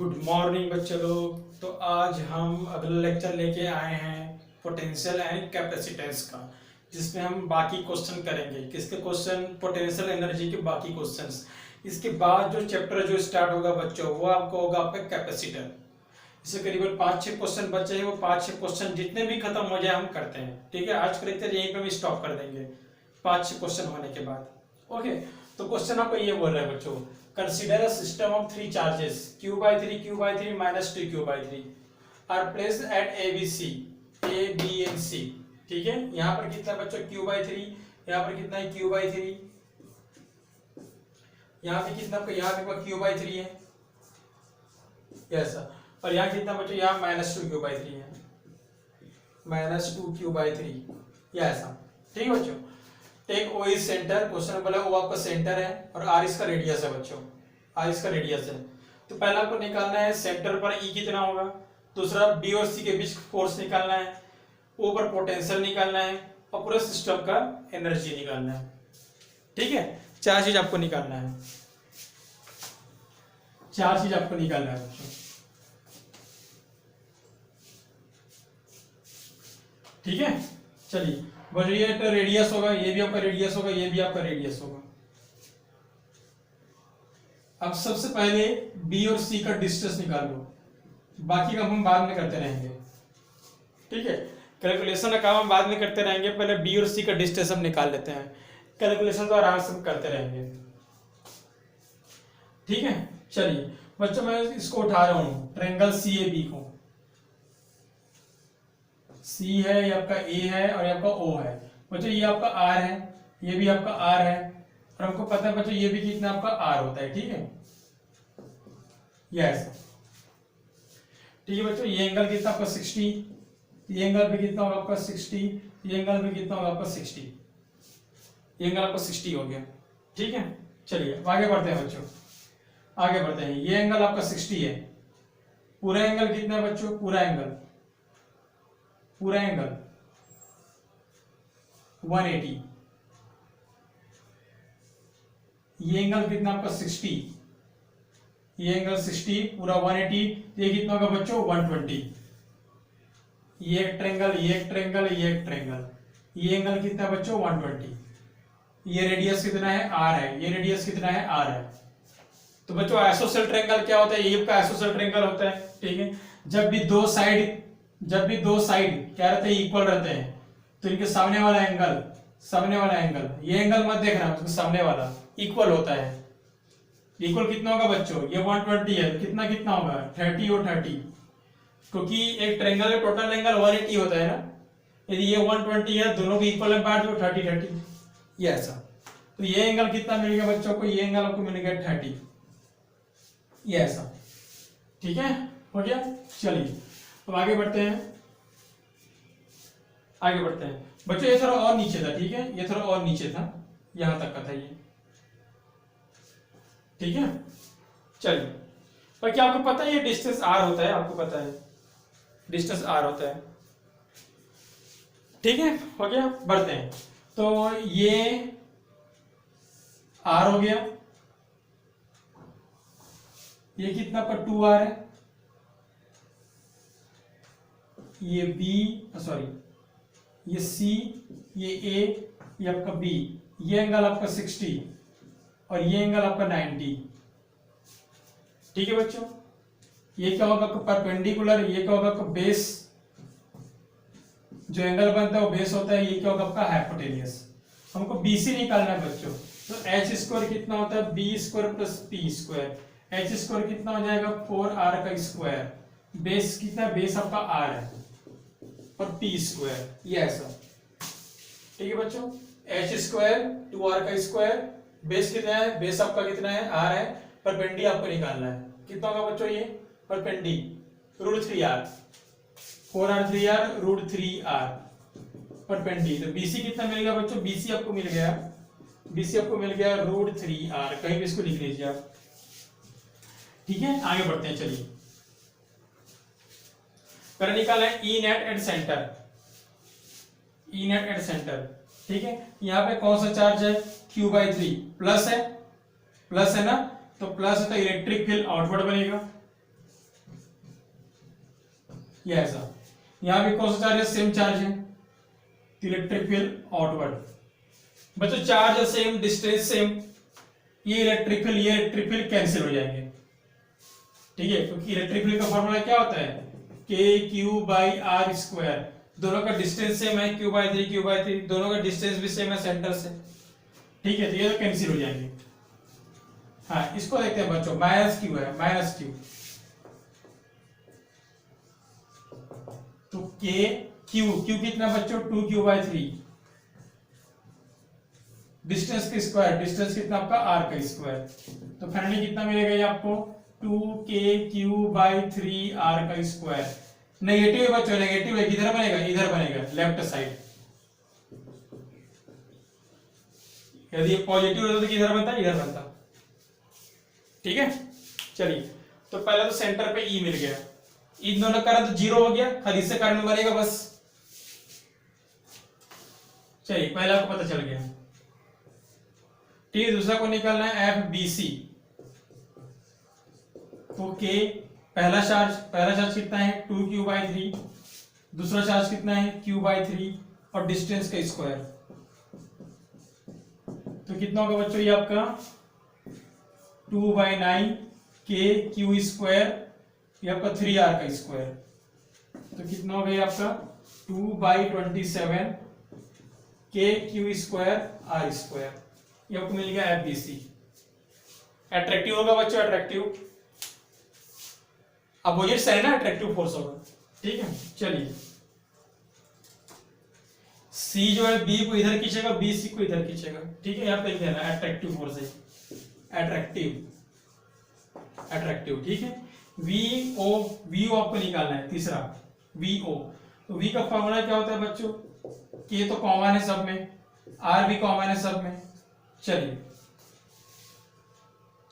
Good morning बच्चे लोग। तो आज हम अगला लेक्चर लेके आए हैं पोटेंशियल एंड कैपेसिटेंस का, जिसमें हम बाकी क्वेश्चन करेंगे। किसके क्वेश्चन? पोटेंशियल एनर्जी के बाकी क्वेश्चंस। इसके बाद जो चैप्टर जो स्टार्ट होगा बच्चों, वो आपको होगा आपका कैपेसिटर। इससे करीबन 5-6 क्वेश्चन बचे हैं। वो 5-6 क्वेश्चन जितने भी खत्म हो जाए हम करते हैं, ठीक है। आज का लेक्चर यहीं पे हम स्टॉप कर देंगे 5-6 क्वेश्चन होने के बाद। ओके, तो क्वेश्चन आपको ये बोल रहा है बच्चों, consider a system of 3 charges q/3 minus 2q/3 are placed at ABC, A, B and C। ठीक है, यहाँ पर कितना बच्चों q/3, यहाँ पर कितना है q/3, यहाँ पे कितना, यहाँ पे q/3 है ऐसा, और यहाँ कितना बच्चों, यहाँ -2q/3 है, -2q/3 या ऐसा। ठीक है बच्चों। Take O is centre, question बोला ओ आपका सेंटर है और आर इसका रेडियस है बच्चों, आर इसका रेडियस है। तो पहला आपको निकालना है सेंटर पर ई कितना होगा, दूसरा बी और सी के बीच फोर्स निकालना है, ओ पर पोटेंशियल निकालना है और पूरे सिस्टम का एनर्जी निकालना है। ठीक है, चार चीज आपको निकालना है, चार चीज आपको निकालना है बच्चों। ठीक है, चलिए बस ये तो रेडियस होगा, ये भी आपका रेडियस होगा, ये भी आपका रेडियस होगा। अब सबसे पहले बी और सी का डिस्टेंस निकाल लो, बाकी का हम बाद में करते रहेंगे। ठीक है, कैलकुलेशन का काम हम बाद में करते रहेंगे, पहले बी और सी का डिस्टेंस हम निकाल लेते हैं। कैलकुलेशन तो आराम से हम करते रहेंगे। ठीक है, चलिए बच्चों मैं इसको उठा रहा हूं, ट्रायंगल सी ए बी को। सी है, ये आपका ए है और ये आपका ओ है बच्चों। ये आपका आर है, ये भी आपका आर है, और हमको पता है बच्चों ये भी कितना आपका आर होता है। ठीक है, यस। ठीक है बच्चों, ये एंगल कितना आपका 60, ये एंगल भी कितना होगा आपका 60, ये एंगल भी कितना होगा आपका 60, ये एंगल आपका 60 हो गया। ठीक है, चलिए आगे बढ़ते हैं बच्चों, आगे बढ़ते हैं। ये एंगल आपका 60 है, पूरा एंगल कितना है बच्चों, पूरा एंगल 180। ये एंगल कितना आपका 60, ये एंगल 60 पूरा 180, ये कितना होगा बच्चों 120। ये एक ट्रायंगल, ये एक ट्रायंगल, ये एक ट्रायंगल, ये एंगल कितना है बच्चों 120। ये रेडियस कितना है आर है, ये रेडियस कितना है आर है। तो बच्चों आइसोसेल ट्रायंगल क्या होता है, ये आपका आइसोसेल ट्रायंगल होता है। ठीक है, जब भी दो साइड क्या रहते हैं, इक्वल रहते हैं, तो इनके सामने वाला एंगल, ये एंगल मत देखना, उसके सामने वाला इक्वल होता है। इक्वल कितना होगा बच्चों, ये 120 है, कितना कितना होगा 30 और 30, क्योंकि एक ट्रायंगल का टोटल एंगल 180 होता है ना। यदि ये 120 है, दोनों की इक्वल में बांट दो 30-30, ये ऐसा। तो ये एंगल कितना मिल गया बच्चों को, ये एंगल आपको मिल गया 30, ये ऐसा। ठीक है, हो गया। चलिए अब आगे बढ़ते हैं, आगे बढ़ते हैं बच्चों। ये थोड़ा और नीचे था, ठीक है, ये थोड़ा और नीचे था, यहां तक का था ये। ठीक है, चलिए। पर क्या आपको पता है ये डिस्टेंस आर होता है, आपको पता है डिस्टेंस आर होता है। ठीक है, हो गया। बढ़ते हैं, तो ये आर हो गया, ये कितना पर 2r है, ये बी सॉरी ये सी, ये ए, ये आपका बी, ये एंगल आपका 60 और ये एंगल आपका 90। ठीक है बच्चों, ये क्या होगा आपका परपेंडिकुलर, ये क्या होगा आपका बेस, जो एंगल बनता है वो बेस होता है, ये क्या होगा आपका हाइपोटेनियस। हमको बीसी निकालना है बच्चों, तो एच स्क्वायर कितना होता है, B square plus P square, H square कितना हो जाएगा 4r का स्क्वायर, बेस कितना, बेस आपका r है और पी स्क्वायर, ये ऐसा। ठीक है बच्चों, एच स्क्वायर 2r का स्क्वायर, बेस कितना है, बेस आपका कितना है r है, परपेंडी आपको निकालना है, कितना होगा बच्चों ये परपेंडी √3r, 4r 3r √3r परपेंडी। तो बीसी कितना मिल गया बच्चों, बीसी आपको मिल गया, बीसी आपको मिल गया √3r, कहीं भी इसको लिख लीजिए आप। ठीक है, आगे बढ़ते हैं। चलिए पहले निकाला है E net at centre, E net at centre. ठीक है, यहाँ पे कौन सा चार्ज है, q/3 प्लस है ना, तो प्लस है तो इलेक्ट्रिक फील्ड आउटवर्ड बनेगा। ये ऐसा, यहाँ भी कौन सा चार्ज है, सेम चार्ज है, इलेक्ट्रिक फील्ड आउटवर्ड। बच्चों चार्ज है सेम, डिस्टेंस सेम, ये इलेक्ट्रिक फील्ड कैंसिल हो जाएंगे, ठीक है, क्योंकि इलेक्ट्रिक फील्ड का फॉर्मूला क्या होता है, K Q by are square, दोनों का डिस्टेंस सेम है, क्यू बाई थ्री, दोनों का डिस्टेंस भी सेम है सेंटर से, ठीक है, तो ये तो कैंसिल हो जाएंगे। हाँ इसको देखते हैं बच्चों, माइनस क्यू है, माइनस क्यू, तो के क्यू कितना बच्चों, 2q/3, डिस्टेंस का स्क्वायर, डिस्टेंस कितना आपका r का स्क्वायर, तो फाइनली कितना मिलेगा ये आपको, 2kq/3 r का स्क्वायर। नेगेटिव है बच्चों, नेगेटिव है, किधर बनेगा, इधर बनेगा, लेफ्ट साइड। यदि पॉजिटिव होता तो किधर बनता, इधर बनता, ठीक है। चलिए, तो पहले तो सेंटर पे E मिल गया, इन दोनों करंट जीरो हो गया, खाली से करंट बनेगा बस। चलिए पहला को पता चल गया, ठीक है। दूसरा को निकालना है FBC, तो के पहला चार्ज कितना है, 2q/3, दूसरा चार्ज कितना है, q/3, और डिस्टेंस का स्क्वायर, तो कितना होगा बच्चों ये आपका 2/9 के क्यू स्क्वायर, ये आपका 3r का स्क्वायर, तो कितना हो गया आपका 2/27 के क्यू स्क्वायर r स्क्वायर, ये आपको मिल गया FBC। अट्रैक्टिव होगा बच्चों, अट्रैक्टिव, अपोजिट साइन है, अट्रैक्टिव फोर्स होगा, ठीक है। चलिए, C जो है B को इधर खींचेगा, B C को इधर खींचेगा, ठीक है, यहाँ पे लिख देना अट्रैक्टिव फोर्स है, अट्रैक्टिव, ठीक है। VO आपको निकालना है, तीसरा VO, तो V का फॉर्मूला क्या होता है बच्चों, K तो कॉमन है सब में, R भी कॉमन है सब में। चलिए,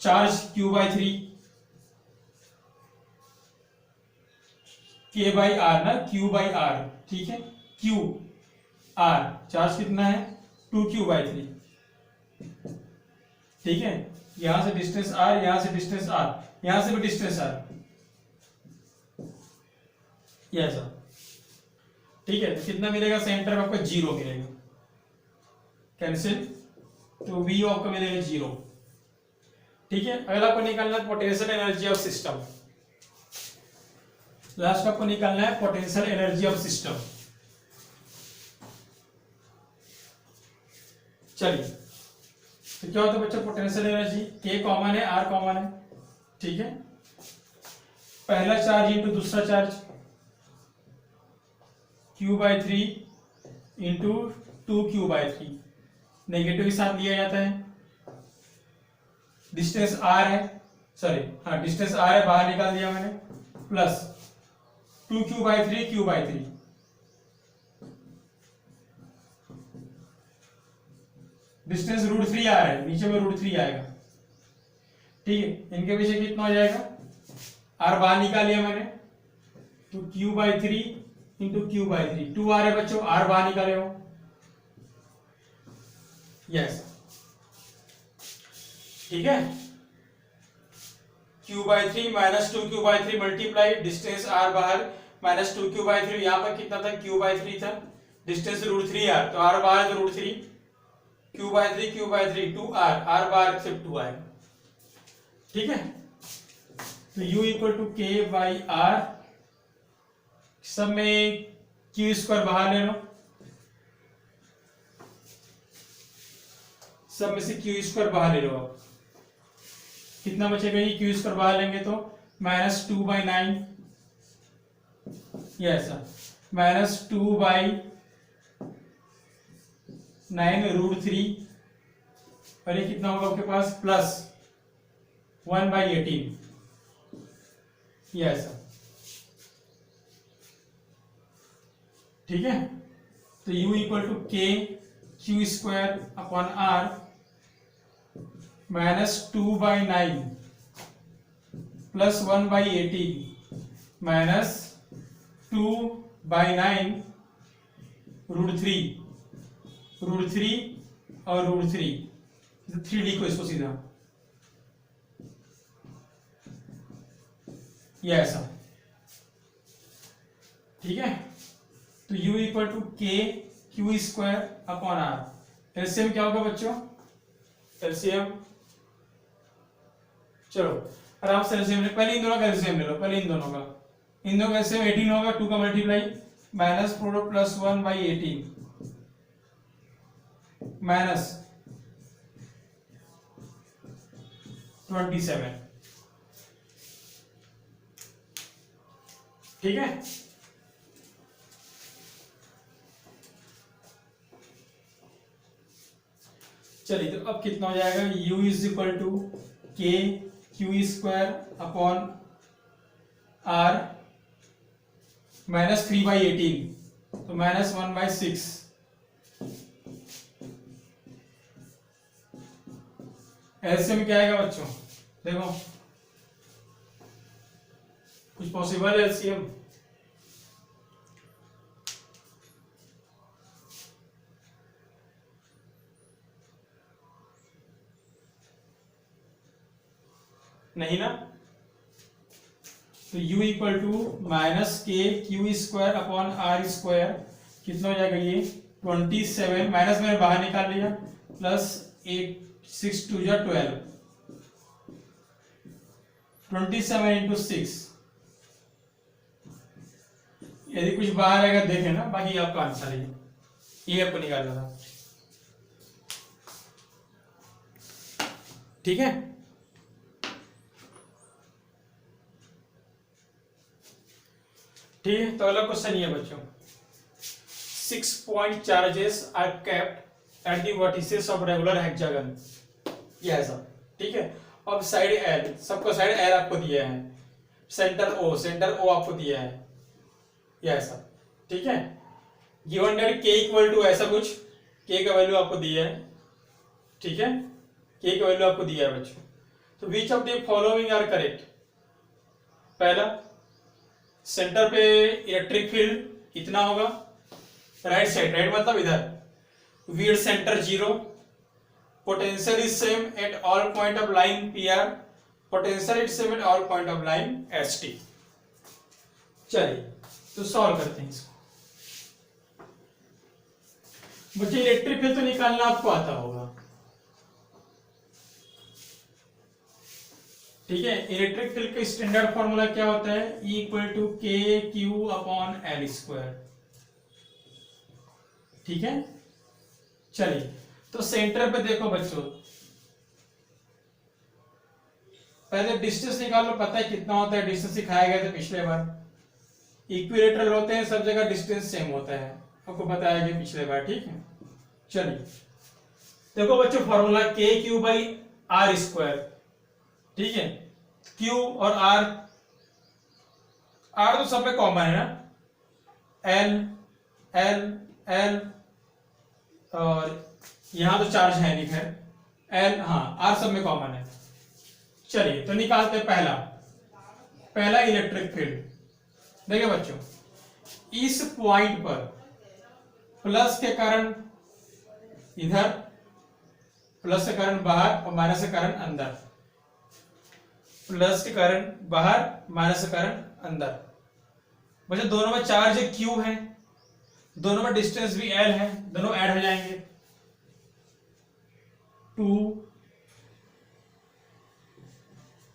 चार्ज q/3, k/r ना, q/r, ठीक है, r चार्ज कितना है 2q/3, ठीक है, यहां से डिस्टेंस r, यहां से डिस्टेंस r, यहां से भी डिस्टेंस r, ये ऐसा, ठीक है। तो कितना मिलेगा, सेंटर में आपको 0 मिलेगा, कैंसिल, तो V आपको मिलेगा 0, ठीक है। अगला आपको निकालना है potential energy of system, last आपको निकालना है पोटेंशियल एनर्जी ऑफ सिस्टम। चलिए, तो क्या होता है बच्चों पोटेंशियल एनर्जी, K कॉमन है, R कॉमन है, ठीक है, पहला चार्ज इंटू दूसरा charge, q/3 into 2q/3, negative के साथ लिया जाता है, डिस्टेंस r है, सॉरी हाँ डिस्टेंस r है, बाहर निकाल दिया मैंने, प्लस 2q/3 q/3, डिस्टेंस √3 आ रहा है, नीचे में √3 आएगा, ठीक है। इनके पीछे कितना हो जाएगा, r बाहर निकाल लिया मैंने, तो q/3 इंटू q/3, 2r है बच्चों, r बाहर निकाले हो, यस, ठीक है। q/3 minus 2q/3 multiply distance r बाहर, माइनस 2q/3, यहां पर कितना था, q/3 था, डिस्टेंस √3r, तो r बाहर तो √3, q/3 2r, r बाहर सिर्फ 2 आएगा, ठीक है। तो u इक्वल टू k/r, सब में q² बाहर ले लो, सब में से q² बाहर ले लो, आप कितना बचेगा, ये q² बाहर लेंगे तो -2/9, ये ऐसा, -2/9 √3, और ये कितना होगा आपके पास, प्लस 1/18, ये ऐसा, ठीक है। तो u equal to k q²/r -2/9 plus 1/18 minus 2/9 √3 और √3, 3 लिखो इसको सीधा, ये ऐसा, ठीक है, तो u equal to K Q square upon R. LCM क्या होगा बच्चों? एलसीएम, चलो आराम से एलसीएम ले, पहले इन दोनों का एलसीएम ले लो, पहले इन दोनों का एलसीएम 18 होगा, 2 का multiply minus 4 plus 1 by 18 minus 27, ठीक है। चलिए तो अब कितना हो जाएगा? u is equal to K Q square upon R minus 3 by 18, तो माइनस 1 बाई 6, एलसीएम क्या आएगा बच्चों? देखो कुछ पॉसिबल है एलसीएम? नहीं ना, तो u equal to minus K Q square upon R square कितना हो जाएगा? ये 27 माइनस मैंने बाहर निकाल लिया, प्लस 8 6 2 जा 12, 27 इंटू 6, यदि कुछ बाहर आएगा देखें ना, बाकी आपका आंसर है ये आपको निकालना था, ठीक है। ठीक है, तो अगला क्वेश्चन ये बच्चों, 6 point charges are kept at the vertices of regular hexagon, ये ऐसा, ठीक है। अब साइड एल, सबका साइड एल आपको दिया है, सेंटर ओ आपको दिया है, ये ऐसा, ठीक है। गिवन डेट के इक्वल टू ऐसा कुछ, के का वैल्यू आपको दिया है, ठीक है, के का वैल्यू आपको दिया है बच्चों। तो which of the following are correct? पहला, सेंटर पे इलेक्ट्रिक फील्ड इतना होगा, राइट साइड, राइट मतलब इधर, width centre 0, potential is same at all point of line P R, potential is same at all point of line S T. चलिए तो solve करते हैं इसको। मुझे इलेक्ट्रिक फील्ड तो निकालना आपको आता होगा, ठीक है। इलेक्ट्रिक फील्ड का स्टैंडर्ड फॉर्मूला क्या होता है? E equal to K Q upon L square, ठीक है। चलिए तो सेंटर पे देखो बच्चों, पहले डिस्टेंस निकाल लो, पता है कितना होता है, डिस्टेंस सिखाया गया था पिछले बार। इक्विलेटरल होते हैं, सब जगह डिस्टेंस सेम होता है, आपको बताया गया पिछले बार, ठीक है। चलिए देखो बच्चों, फॉर्मूला के क्यू बाई आर स्क्वायर, ठीक है। Q और R, R तो सब पे कॉमन है ना, L L L, और यहां तो चार्ज है नहीं, खैर L, हाँ R सब में कॉमन है। चलिए तो निकालते हैं पहला इलेक्ट्रिक फील्ड। देखिए बच्चों, इस पॉइंट पर प्लस के कारण इधर, प्लस के कारण बाहर और माइनस के कारण अंदर, प्लस के कारण बाहर माइनस के कारण अंदर। बच्चों दोनों में चार्ज Q है, दोनों में डिस्टेंस भी L है, दोनों ऐड हो जाएंगे, 2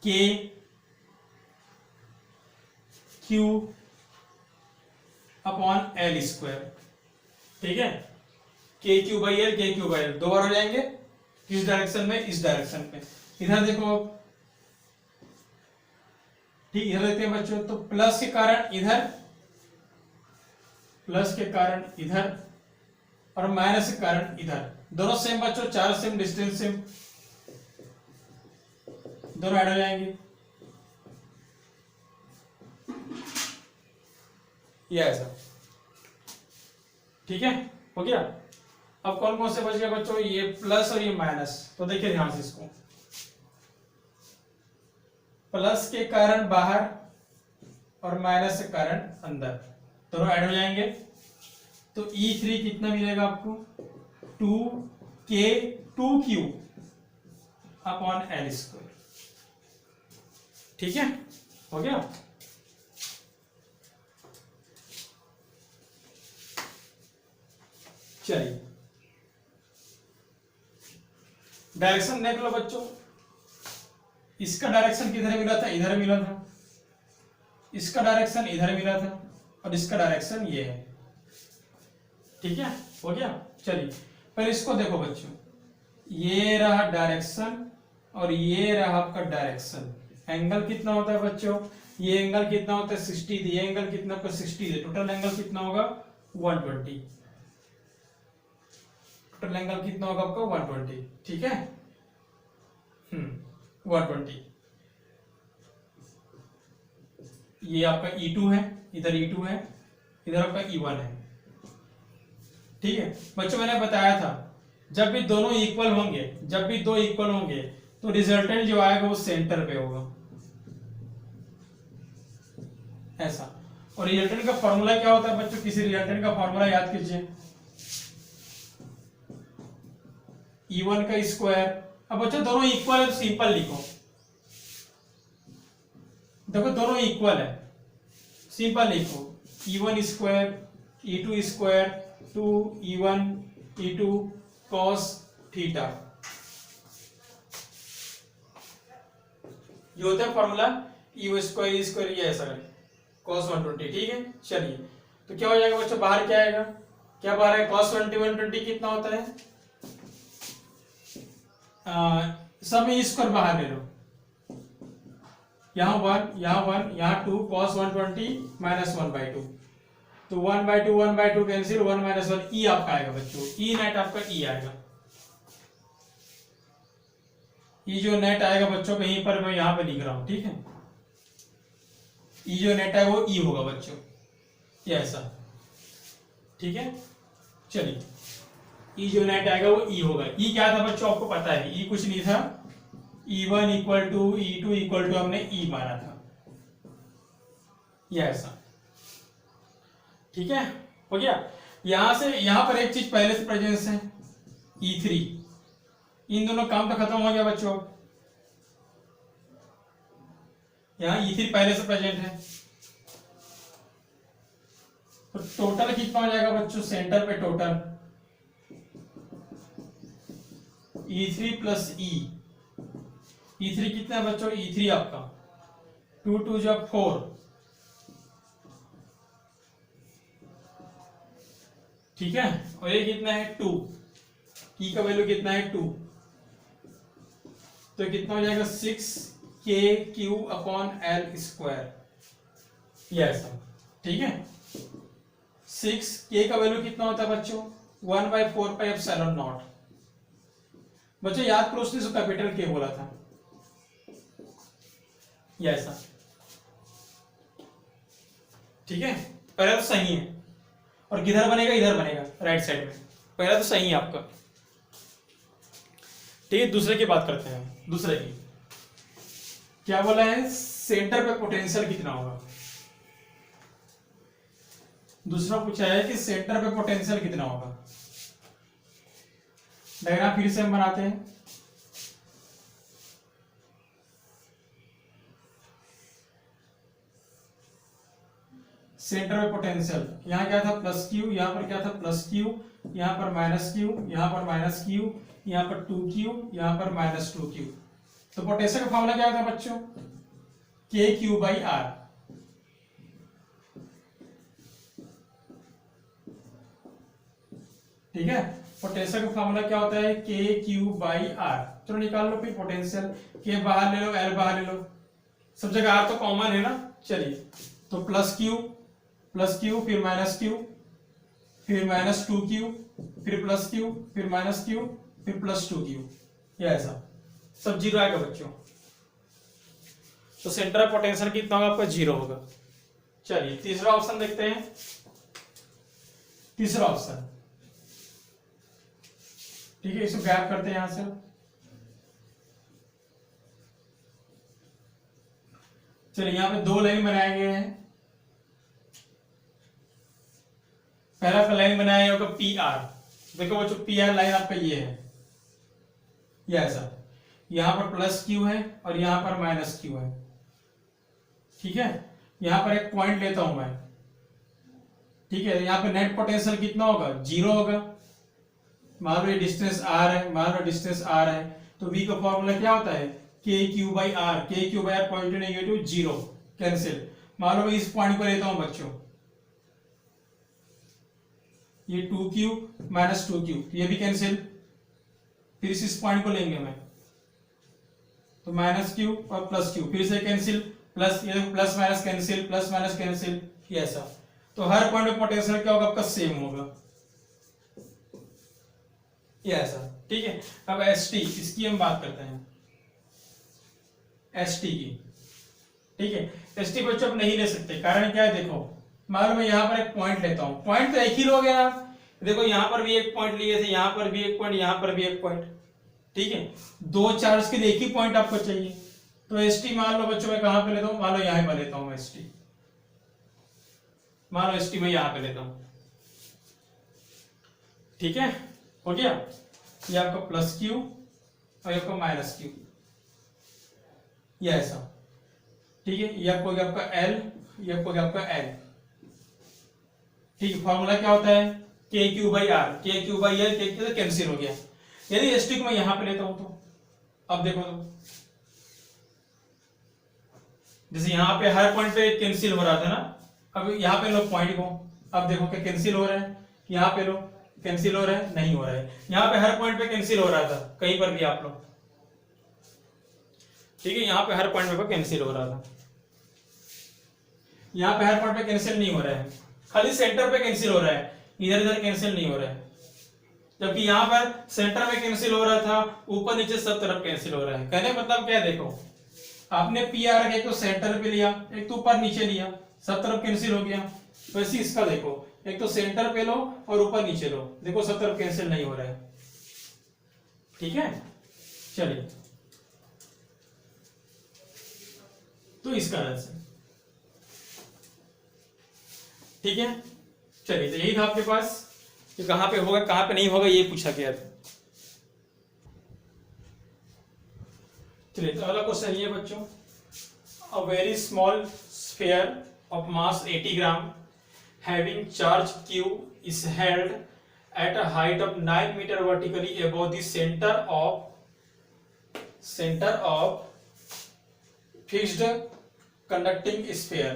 K Q upon L square, ठीक है। के क्यू बाई एल दो बार हो जाएंगे, किस डायरेक्शन में? इस डायरेक्शन में। इधर देखो, ठीक, इधर देखते हैं बच्चों, तो प्लस के कारण इधर, प्लस के कारण इधर, और माइनस के कारण इधर, दोनों सेम बच्चों, चार्ज सेम, डिस्टेंस सेम, दोनों ऐड हो जाएंगे, ये ऐसा, ठीक है, हो गया। अब कौन कौन से बच गए बच्चों? ये प्लस और ये माइनस। तो देखिए ध्यान से इसको, प्लस के कारण बाहर और माइनस के कारण अंदर, दोनों ऐड हो जाएंगे। तो E3 कितना मिलेगा आपको? 2K 2Q upon L square, ठीक है, हो गया। चलिए डायरेक्शन देख लो बच्चों, इसका डायरेक्शन किधर मिला था, इधर मिला था, इसका डायरेक्शन इधर मिला था, और इसका डायरेक्शन ये है। ठीक है, हो गया। चलिए पहले इसको देखो बच्चों, ये रहा डायरेक्शन और ये रहा आपका डायरेक्शन। एंगल कितना होता है बच्चों, ये एंगल कितना होता है 60, ये एंगल कितना आपका 60 है, टोटल एंगल कितना होगा 120, टोटल एंगल कितना होगा आपका 120। ठीक है, 120। ये आपका E2 है, इधर E2 है, इधर आपका E1 है। ठीक है बच्चों, मैंने बताया था जब भी दोनों इक्वल होंगे, जब भी दो इक्वल होंगे तो रिजल्टेंट जो आएगा वो सेंटर पे होगा, ऐसा। और रिजल्टेंट का फॉर्मूला क्या होता है बच्चों, किसी रिजल्टेंट का फॉर्मूला याद कीजिए, E1 का स्क्वायर। अब बच्चों दोनों इक्वल है तो सिंपल लिखो, देखो दोनों इक्वल है, सिंपल लिखो, E1 square E2 square 2E1 E2 cos theta, ये होता है फॉर्मूला E स्क्वायर स्क्वायर, ये ऐसा करें cos 120। ठीक है, चलिए तो क्या हो जाएगा बच्चों, बाहर क्या आएगा, क्या बाहर है cos 120 कितना होता है, सब में स्क्वायर बाहर ले लो, यहाँ 1 यहाँ 2 cos 120 माइनस 1/2, तो 1/2 कैंसिल, 1 - 1 ई आपका आएगा बच्चों, ई नेट आपका ई आएगा, ई जो नेट आएगा बच्चों कहीं पर मैं यहाँ पे लिख रहा हूं। ठीक है, ई जो नेट है वो ई होगा बच्चों, ये ऐसा। ठीक है, चलिए ई जो नेट आएगा वो ई होगा। ई क्या था बच्चों आपको पता है, ई कुछ नहीं था, E1 = E2 = हमने ई माना था, ये ऐसा। ठीक है, हो गया। यहां से यहां पर एक चीज पहले से प्रेजेंस है E3, इन दोनों काम तो खत्म हो गया बच्चों, यहां E3 पहले से प्रेजेंट है, तो टोटल कितना हो जाएगा बच्चों, सेंटर पे टोटल E3 + E3 कितना है बच्चों, E3 आपका 2 2 = 4, ठीक है, और ये कितना है 2, की का वैल्यू कितना है 2, तो कितना हो जाएगा 6KQ/L², ये ऐसा। ठीक है, 6K का वैल्यू कितना होता है बच्चों, 1/4πε0। बच्चों याद करो उसने कैपिटल K बोला था, ये ऐसा। ठीक है, पहले तो सही है, और किधर बनेगा, इधर बनेगा राइट साइड में, पहला तो सही है आपका। ठीक है, दूसरे की बात करते हैं, दूसरे की क्या बोला है, सेंटर पे पोटेंशियल कितना होगा। दूसरा पूछा है कि सेंटर पे पोटेंशियल कितना होगा। डायग्राम फिर से हम बनाते हैं, सेंटर पे पोटेंशियल, यहाँ क्या था +Q, यहाँ पर क्या था +Q, यहाँ पर -Q, यहाँ पर -Q, यहाँ पर 2Q, यहाँ पर -2Q। तो पोटेंशियल का फॉर्मूला क्या होता है बच्चों, KQ/R। ठीक है, पोटेंशियल का फॉर्मूला क्या होता है, KQ/R। चलो निकाल लो फिर पोटेंशियल, K बाहर ले लो, L बाहर ले लो, सब जगह R तो कॉमन है ना। चलिए तो +Q, फिर -Q, फिर -2Q, फिर +Q, फिर -Q, फिर +2Q, ये ऐसा सब जीरो आएगा बच्चों। तो सेंटर ऑफ पोटेंशियल कितना होगा आपका, 0 होगा। चलिए तीसरा ऑप्शन देखते हैं, तीसरा ऑप्शन। ठीक है, इसको गैप करते हैं यहां से, चलिए यहां पे 2 लाइन बनाए गए हैं। पहला लाइन बनाया होगा PR, देखो बच्चों PR लाइन आपका ये है, ये ऐसा, यहां पर +Q है और यहां पर -Q है। ठीक है, यहां पर एक पॉइंट लेता हूं मैं। ठीक है, यहां पे नेट पोटेंशियल कितना होगा, 0 होगा, मान लो ये डिस्टेंस r है, मान लो डिस्टेंस r है, तो v का फॉर्मूला क्या होता है, K Q by R, K Q by R positive negative zero cancel. मान लो मैं इस पॉइंट को लेता हूं बच्चों, ये 2q माइनस 2q, ये भी कैंसिल। फिर इस पॉइंट को लेंगे मैं, तो माइनस q और प्लस q, फिर से कैंसिल, प्लस ये plus minus cancel, plus minus cancel, ये ऐसा। तो हर पॉइंट पे पोटेंशियल क्या होगा आपका, सेम होगा, ये ऐसा। ठीक है, अब एस टी, इसकी हम बात करते हैं, एस टी की। ठीक है, एस टी बच्चों आप नहीं ले सकते, कारण क्या है, देखो मान लो मैं यहाँ पर एक पॉइंट लेता हूँ, पॉइंट तो एक ही लोगे ना, देखो यहाँ पर भी एक पॉइंट लिए थे, यहाँ पर भी एक पॉइंट, यहाँ पर भी एक पॉइंट। ठीक है, दो चार्ज के लिए एक ही पॉइंट आपको चाहिए, तो एस टी मान लो बच्चों मैं कहां पे लेता हूं, मान लो यहां पर लेता हूं मैं एस टी, मान लो एस टी मैं यहां पे लेता हूं। ठीक है, हो गया, ये आपका प्लस क्यू और ये आपका माइनस क्यू, ये ऐसा। ठीक है, ये आपको आपका एल, ये आपको आपका एल। ठीक है, फॉर्मूला क्या होता है, K Q by R, K Q by L, के क्यू कैंसिल हो गया। यदि एस टी को मैं यहां पे लेता हूं तो अब देखो, तो जैसे यहाँ पे हर पॉइंट पे कैंसिल हो रहा था ना, अब यहाँ पे लो पॉइंट को, अब देखो क्या कैंसिल हो रहा है, यहाँ पे लो कैंसिल हो रहा है, नहीं हो रहा है, यहाँ पे हर पॉइंट पे कैंसिल हो रहा था, कहीं पर भी आप लो। ठीक है, यहाँ पे हर पॉइंट पे कैंसिल हो रहा था, यहाँ पे हर पॉइंट पे कैंसिल नहीं हो रहा है, खाली सेंटर पे कैंसिल हो रहा है, इधर इधर कैंसिल नहीं हो रहा है। जबकि यहाँ पर सेंटर में कैंसिल हो रहा था, ऊपर नीचे सब तरफ कैंसिल हो रहा है। कहने मतलब क्या है, देखो आपने पी आर एक तो सेंटर पे लिया, एक तो ऊपर नीचे लिया, सब तरफ कैंसिल हो गया। वैसे इसका देखो, एक तो सेंटर पे लो और ऊपर नीचे लो, देखो सब तरफ कैंसिल नहीं हो रहा है। ठीक है, चलिए, तो इस कारण से। ठीक है, चलिए, तो यही था आपके पास कि कहां पे होगा कहां पे नहीं होगा, ये पूछा गया था। चलिए, तो अगला क्वेश्चन ये बच्चों, a very small sphere of mass 80 gram having charge q is held at a height of 9 meter vertically above the center of fixed conducting sphere,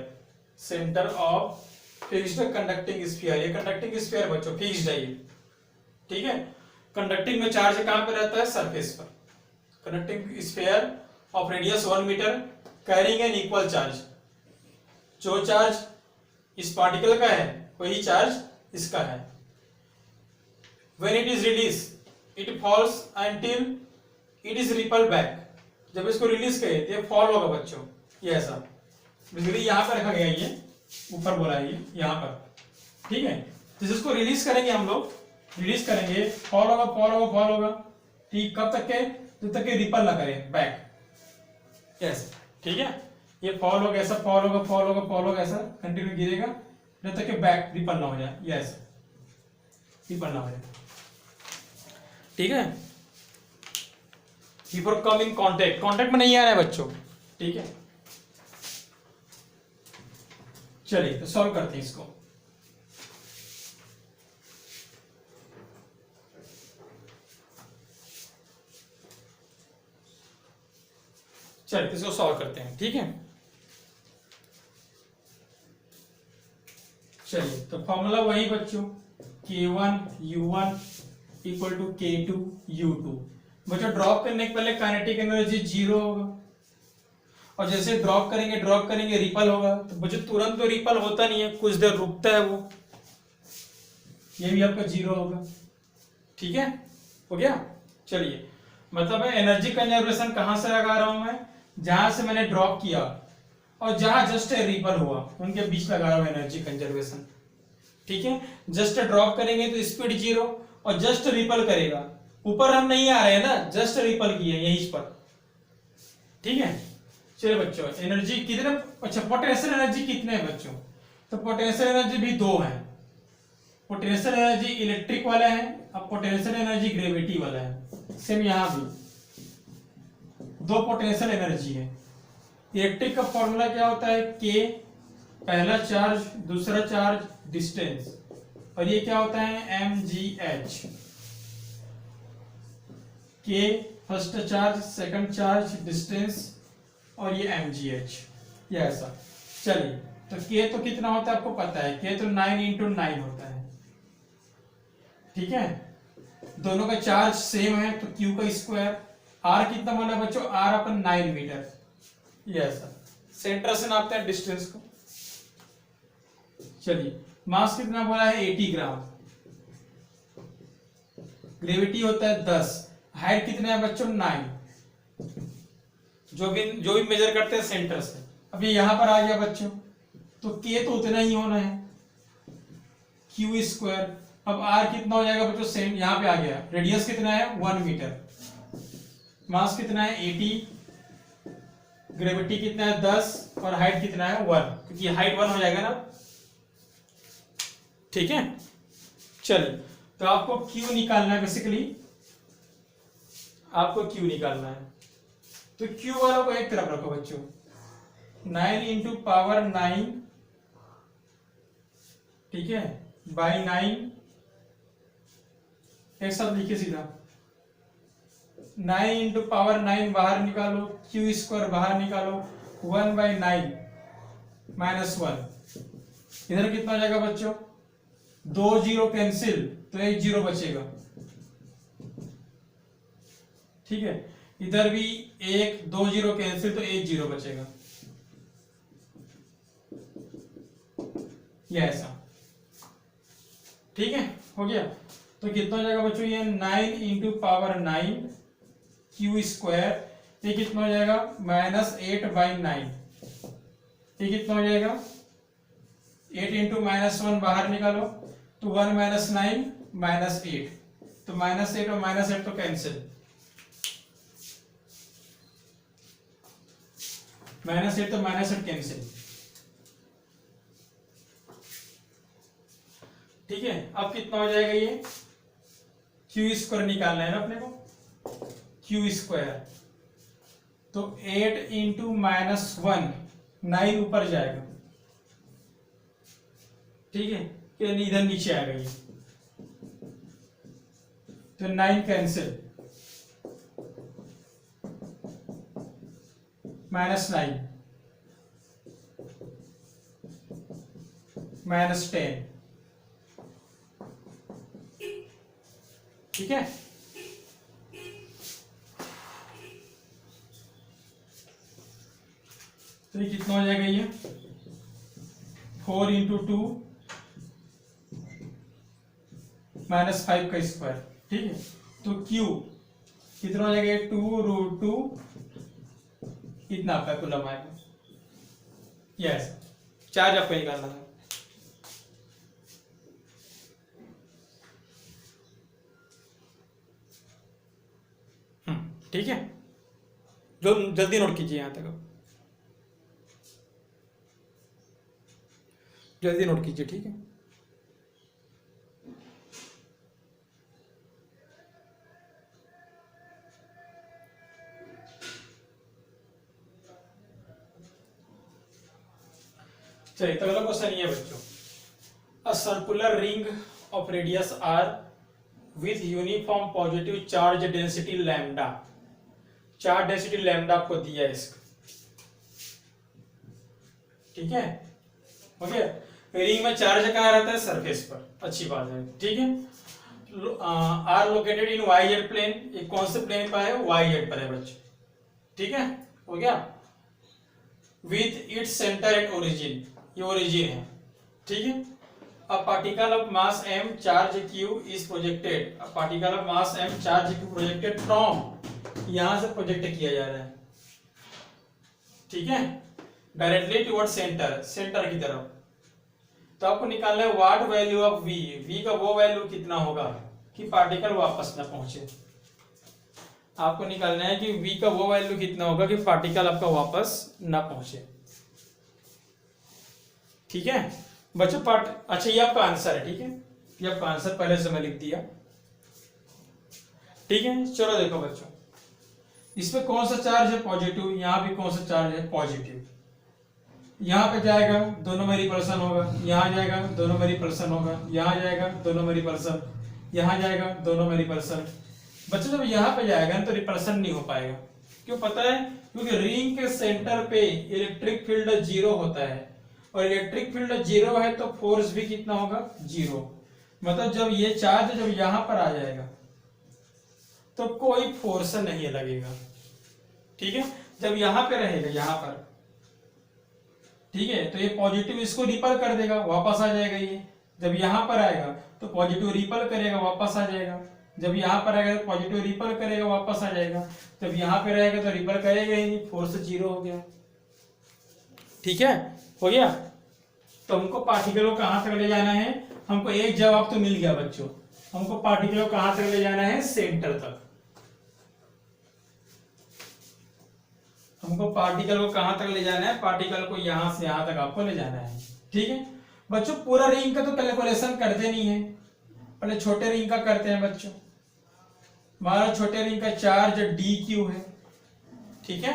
center of fixed conducting sphere। ये conducting sphere बच्चों fixed है ये। ठीक है, conducting में charge कहां पे रहता है, सरफेस पर। Conducting sphere of radius 1 metre carrying an equal charge, जो चार्ज इस पार्टिकल का है वही चार्ज इसका है। When it is released, it falls until it is repelled back। जब इसको रिलीज करें तो ये फॉल होगा बच्चों, ये ऐसा। बेसिकली यहाँ पर रखा गया, ये ऊपर बोला है, ये यहाँ पर। ठीक है, जिस इसको रिलीज करेंगे हम लोग, रिलीज करेंगे, फॉल होगा, फॉल होगा, फॉल होगा। ठीक, कब तक के, जब तक के रिपल ना करे बैक, यस। ठीक है, ये फॉल होगा, ऐसा फॉल होगा, फॉल होगा, फॉल होगा, ऐसा कंटिन्यू गिरेगा जब तक के बैक रिपल ना हो जाए, यस, रिपल ना हो जाए। ठीक है, before come in contact, contact में नहीं आ रहा है बच्चों। ठीक है, चलिए तो सॉल्व करते हैं इसको। चलिए इसको सॉल्व करते हैं। ठीक है, चलिए तो फॉर्मूला वही बच्चों, K1 U1 equal to K2 U2। बच्चों ड्रॉप करने के पहले काइनेटिक एनर्जी 0 होगा, और जैसे ड्रॉप करेंगे रिपल होगा। तो बच्चों तुरंत तो रिपल होता नहीं है, कुछ देर रुकता है वो, ये भी आपका 0 होगा। ठीक है, हो गया। चलिए, मतलब एनर्जी कंजर्वेशन कहां से लगा रहा हूं मैं, जहां से मैंने ड्रॉप किया और जहां जस्ट रिपल हुआ उनके बीच लगा रहा हूं एनर्जी कंजर्वेशन। ठीक है, जस्ट ड्रॉप करेंगे तो स्पीड 0 और जस्ट रिपल करेगा, ऊपर हम नहीं आ रहे हैं ना, जस्ट रिपल किए यहीं पर। ठीक है, चलिए बच्चों, एनर्जी कितने, अच्छा पोटेंशियल एनर्जी कितने हैं बच्चों, तो पोटेंशियल एनर्जी भी 2 है। पोटेंशियल एनर्जी इलेक्ट्रिक वाला है और पोटेंशियल एनर्जी ग्रेविटी वाला है। सेम यहां भी 2 पोटेंशियल एनर्जी है। इलेक्ट्रिक का फॉर्मूला क्या होता है, के पहला चार्ज, दूसरा चार्ज, डिस्टेंस, और ये क्या होता है mgh। के first charge, second charge, distance, और ये mgh, ये ऐसा। चलिए, तो के तो कितना होता है आपको पता है, के तो 9 × 9 होता है, ठीक है। दोनों का चार्ज सेम है तो q का स्क्वायर, r कितना बोला बच्चों, r अपन 9 मीटर, ये ऐसा। सेंटर से नापते हैं डिस्टेंस को। चलिए, मास कितना बोला है, 80 ग्राम, ग्रेविटी होता है 10, हाइट कितना है बच्चों, 9, जो भी मेजर करते हैं सेंटर से। अब ये यहां पर आ गया बच्चों, तो के तो उतना ही होना है, क्यू स्क्वायर। अब आर कितना हो जाएगा बच्चों, यहां पे आ गया, रेडियस कितना है 1 मीटर, मास कितना है 80, ग्रेविटी कितना है 10, और हाइट कितना है 1, क्योंकि हाइट 1 हो जाएगा ना, ठीक है। चलिए, तो आपको क्यू निकालना है, बेसिकली आपको क्यू निकालना है। तो क्यू वालों को एक तरफ रखो बच्चों, 9 × पावर 9, ठीक है, बाई 9, एक साथ लिखिए सीधा, 9 × पावर 9 बाहर निकालो, क्यू स्क्वायर बाहर निकालो, 1/9 -1, इधर कितना हो जाएगा बच्चों, 2 0 कैंसिल, तो 1 0 बचेगा, ठीक है। इधर भी 2 0 कैंसिल, तो 1 0 बचेगा, ये ऐसा, ठीक है, हो गया। तो कितना हो जाएगा बच्चों, ये 9 × पावर 9 क्यू स्क्वायर, ये कितना हो जाएगा, -8/9, ये कितना हो जाएगा, 8 × -1 बाहर निकालो, तो 1 - 9 -8, तो -8 और -8 तो कैंसिल, -8 तो -8 कैंसिल, ठीक है। अब कितना हो जाएगा, ये क्यू स्क्वायर निकालना है ना अपने को, क्यू स्क्वायर, तो 8 × -1, 9 ऊपर जाएगा, ठीक है, इधर नीचे आएगा ये, तो 9 कैंसिल, -9 -10, ठीक है। तो ये कितना हो जाएगा, ये 4 × 2 -5 का स्क्वायर, ठीक है। तो Q कितना हो जाएगा, 2√2, इतना आपका कूलम आएगा, यस। चार्ज आपको निकालना है, ठीक है। जो जल्दी नोट कीजिए, यहां तक जल्दी नोट कीजिए, ठीक है। चलिए, तो अगला क्वेश्चन ये है बच्चों, a circular ring of radius r with uniform positive charge density lambda, charge density lambda आपको दिया है इसका, ठीक है, हो गया। रिंग में चार्ज कहाँ रहता है, सरफेस पर, अच्छी बात है, ठीक है। Are located in Y Z plane, ये कौन से प्लेन पर है, वाई जेड पर है बच्चे, ठीक है, हो गया। With its centre at origin, ये ओरिजिन है, ठीक है। A particle of mass m charge q is projected, a particle of mass m charge q projected from, यहां से प्रोजेक्ट किया जा रहा है, ठीक है, डायरेक्टली टुवर्ड सेंटर, सेंटर की तरफ। तो आपको निकालना है what value of v, v का वो वैल्यू कितना होगा कि पार्टिकल वापस ना पहुंचे। आपको निकालना है कि v का वो वैल्यू कितना होगा कि पार्टिकल आपका वापस ना पहुंचे, ठीक है बच्चों। अच्छा, ये आपका आंसर है, ठीक है, ये आपका आंसर पहले से मैं लिख दिया, ठीक है। चलो देखो बच्चों, इसमें कौन सा चार्ज है, पॉजिटिव, यहां भी कौन सा चार्ज है, पॉजिटिव, यहां पे जाएगा दोनों में रिपल्सन होगा, यहां जाएगा दोनों में रिपल्सन होगा, यहां जाएगा दोनों में रिपल्सन, यहां जाएगा दोनों में रिपल्सन, बच्चों जब यहाँ पे जाएगा ना तो रिपल्सन नहीं हो पाएगा। क्यों पता है? क्योंकि रिंग के सेंटर पे इलेक्ट्रिक फील्ड 0 होता है, और इलेक्ट्रिक फील्ड 0 है तो फोर्स भी कितना होगा? 0। मतलब जब ये चार्ज जब यहाँ पर आ जाएगा तो कोई फोर्स नहीं लगेगा, ठीक है। जब यहाँ पे रहेगा, यहाँ पर, ठीक है, तो ये पॉजिटिव इसको रिपल कर देगा, वापस आ जाएगा। ये जब यहाँ पर आएगा तो पॉजिटिव रिपल करेगा, वापस आ जाएगा। जब यहाँ पर आएगा तो पॉजिटिव रिपल करेगा, वापस आ जाएगा। जब यहाँ पे रहेगा तो रिपल करेगा ही नहीं, फोर्स 0 हो गया। ठीक है, हो गया। तो हमको पार्टिकल को कहां तक ले जाना है? हमको एक जवाब तो मिल गया बच्चों, हमको पार्टिकल को कहां तक ले जाना है? सेंटर तक। हमको पार्टिकल को कहां तक ले जाना है? पार्टिकल को यहां से यहां तक आपको ले जाना है, ठीक है बच्चों। पूरा रिंग का तो कैलकुलेशन करते नहीं है, पहले छोटे रिंग का करते हैं बच्चों। हमारा छोटे रिंग का चार्ज dq है, ठीक है।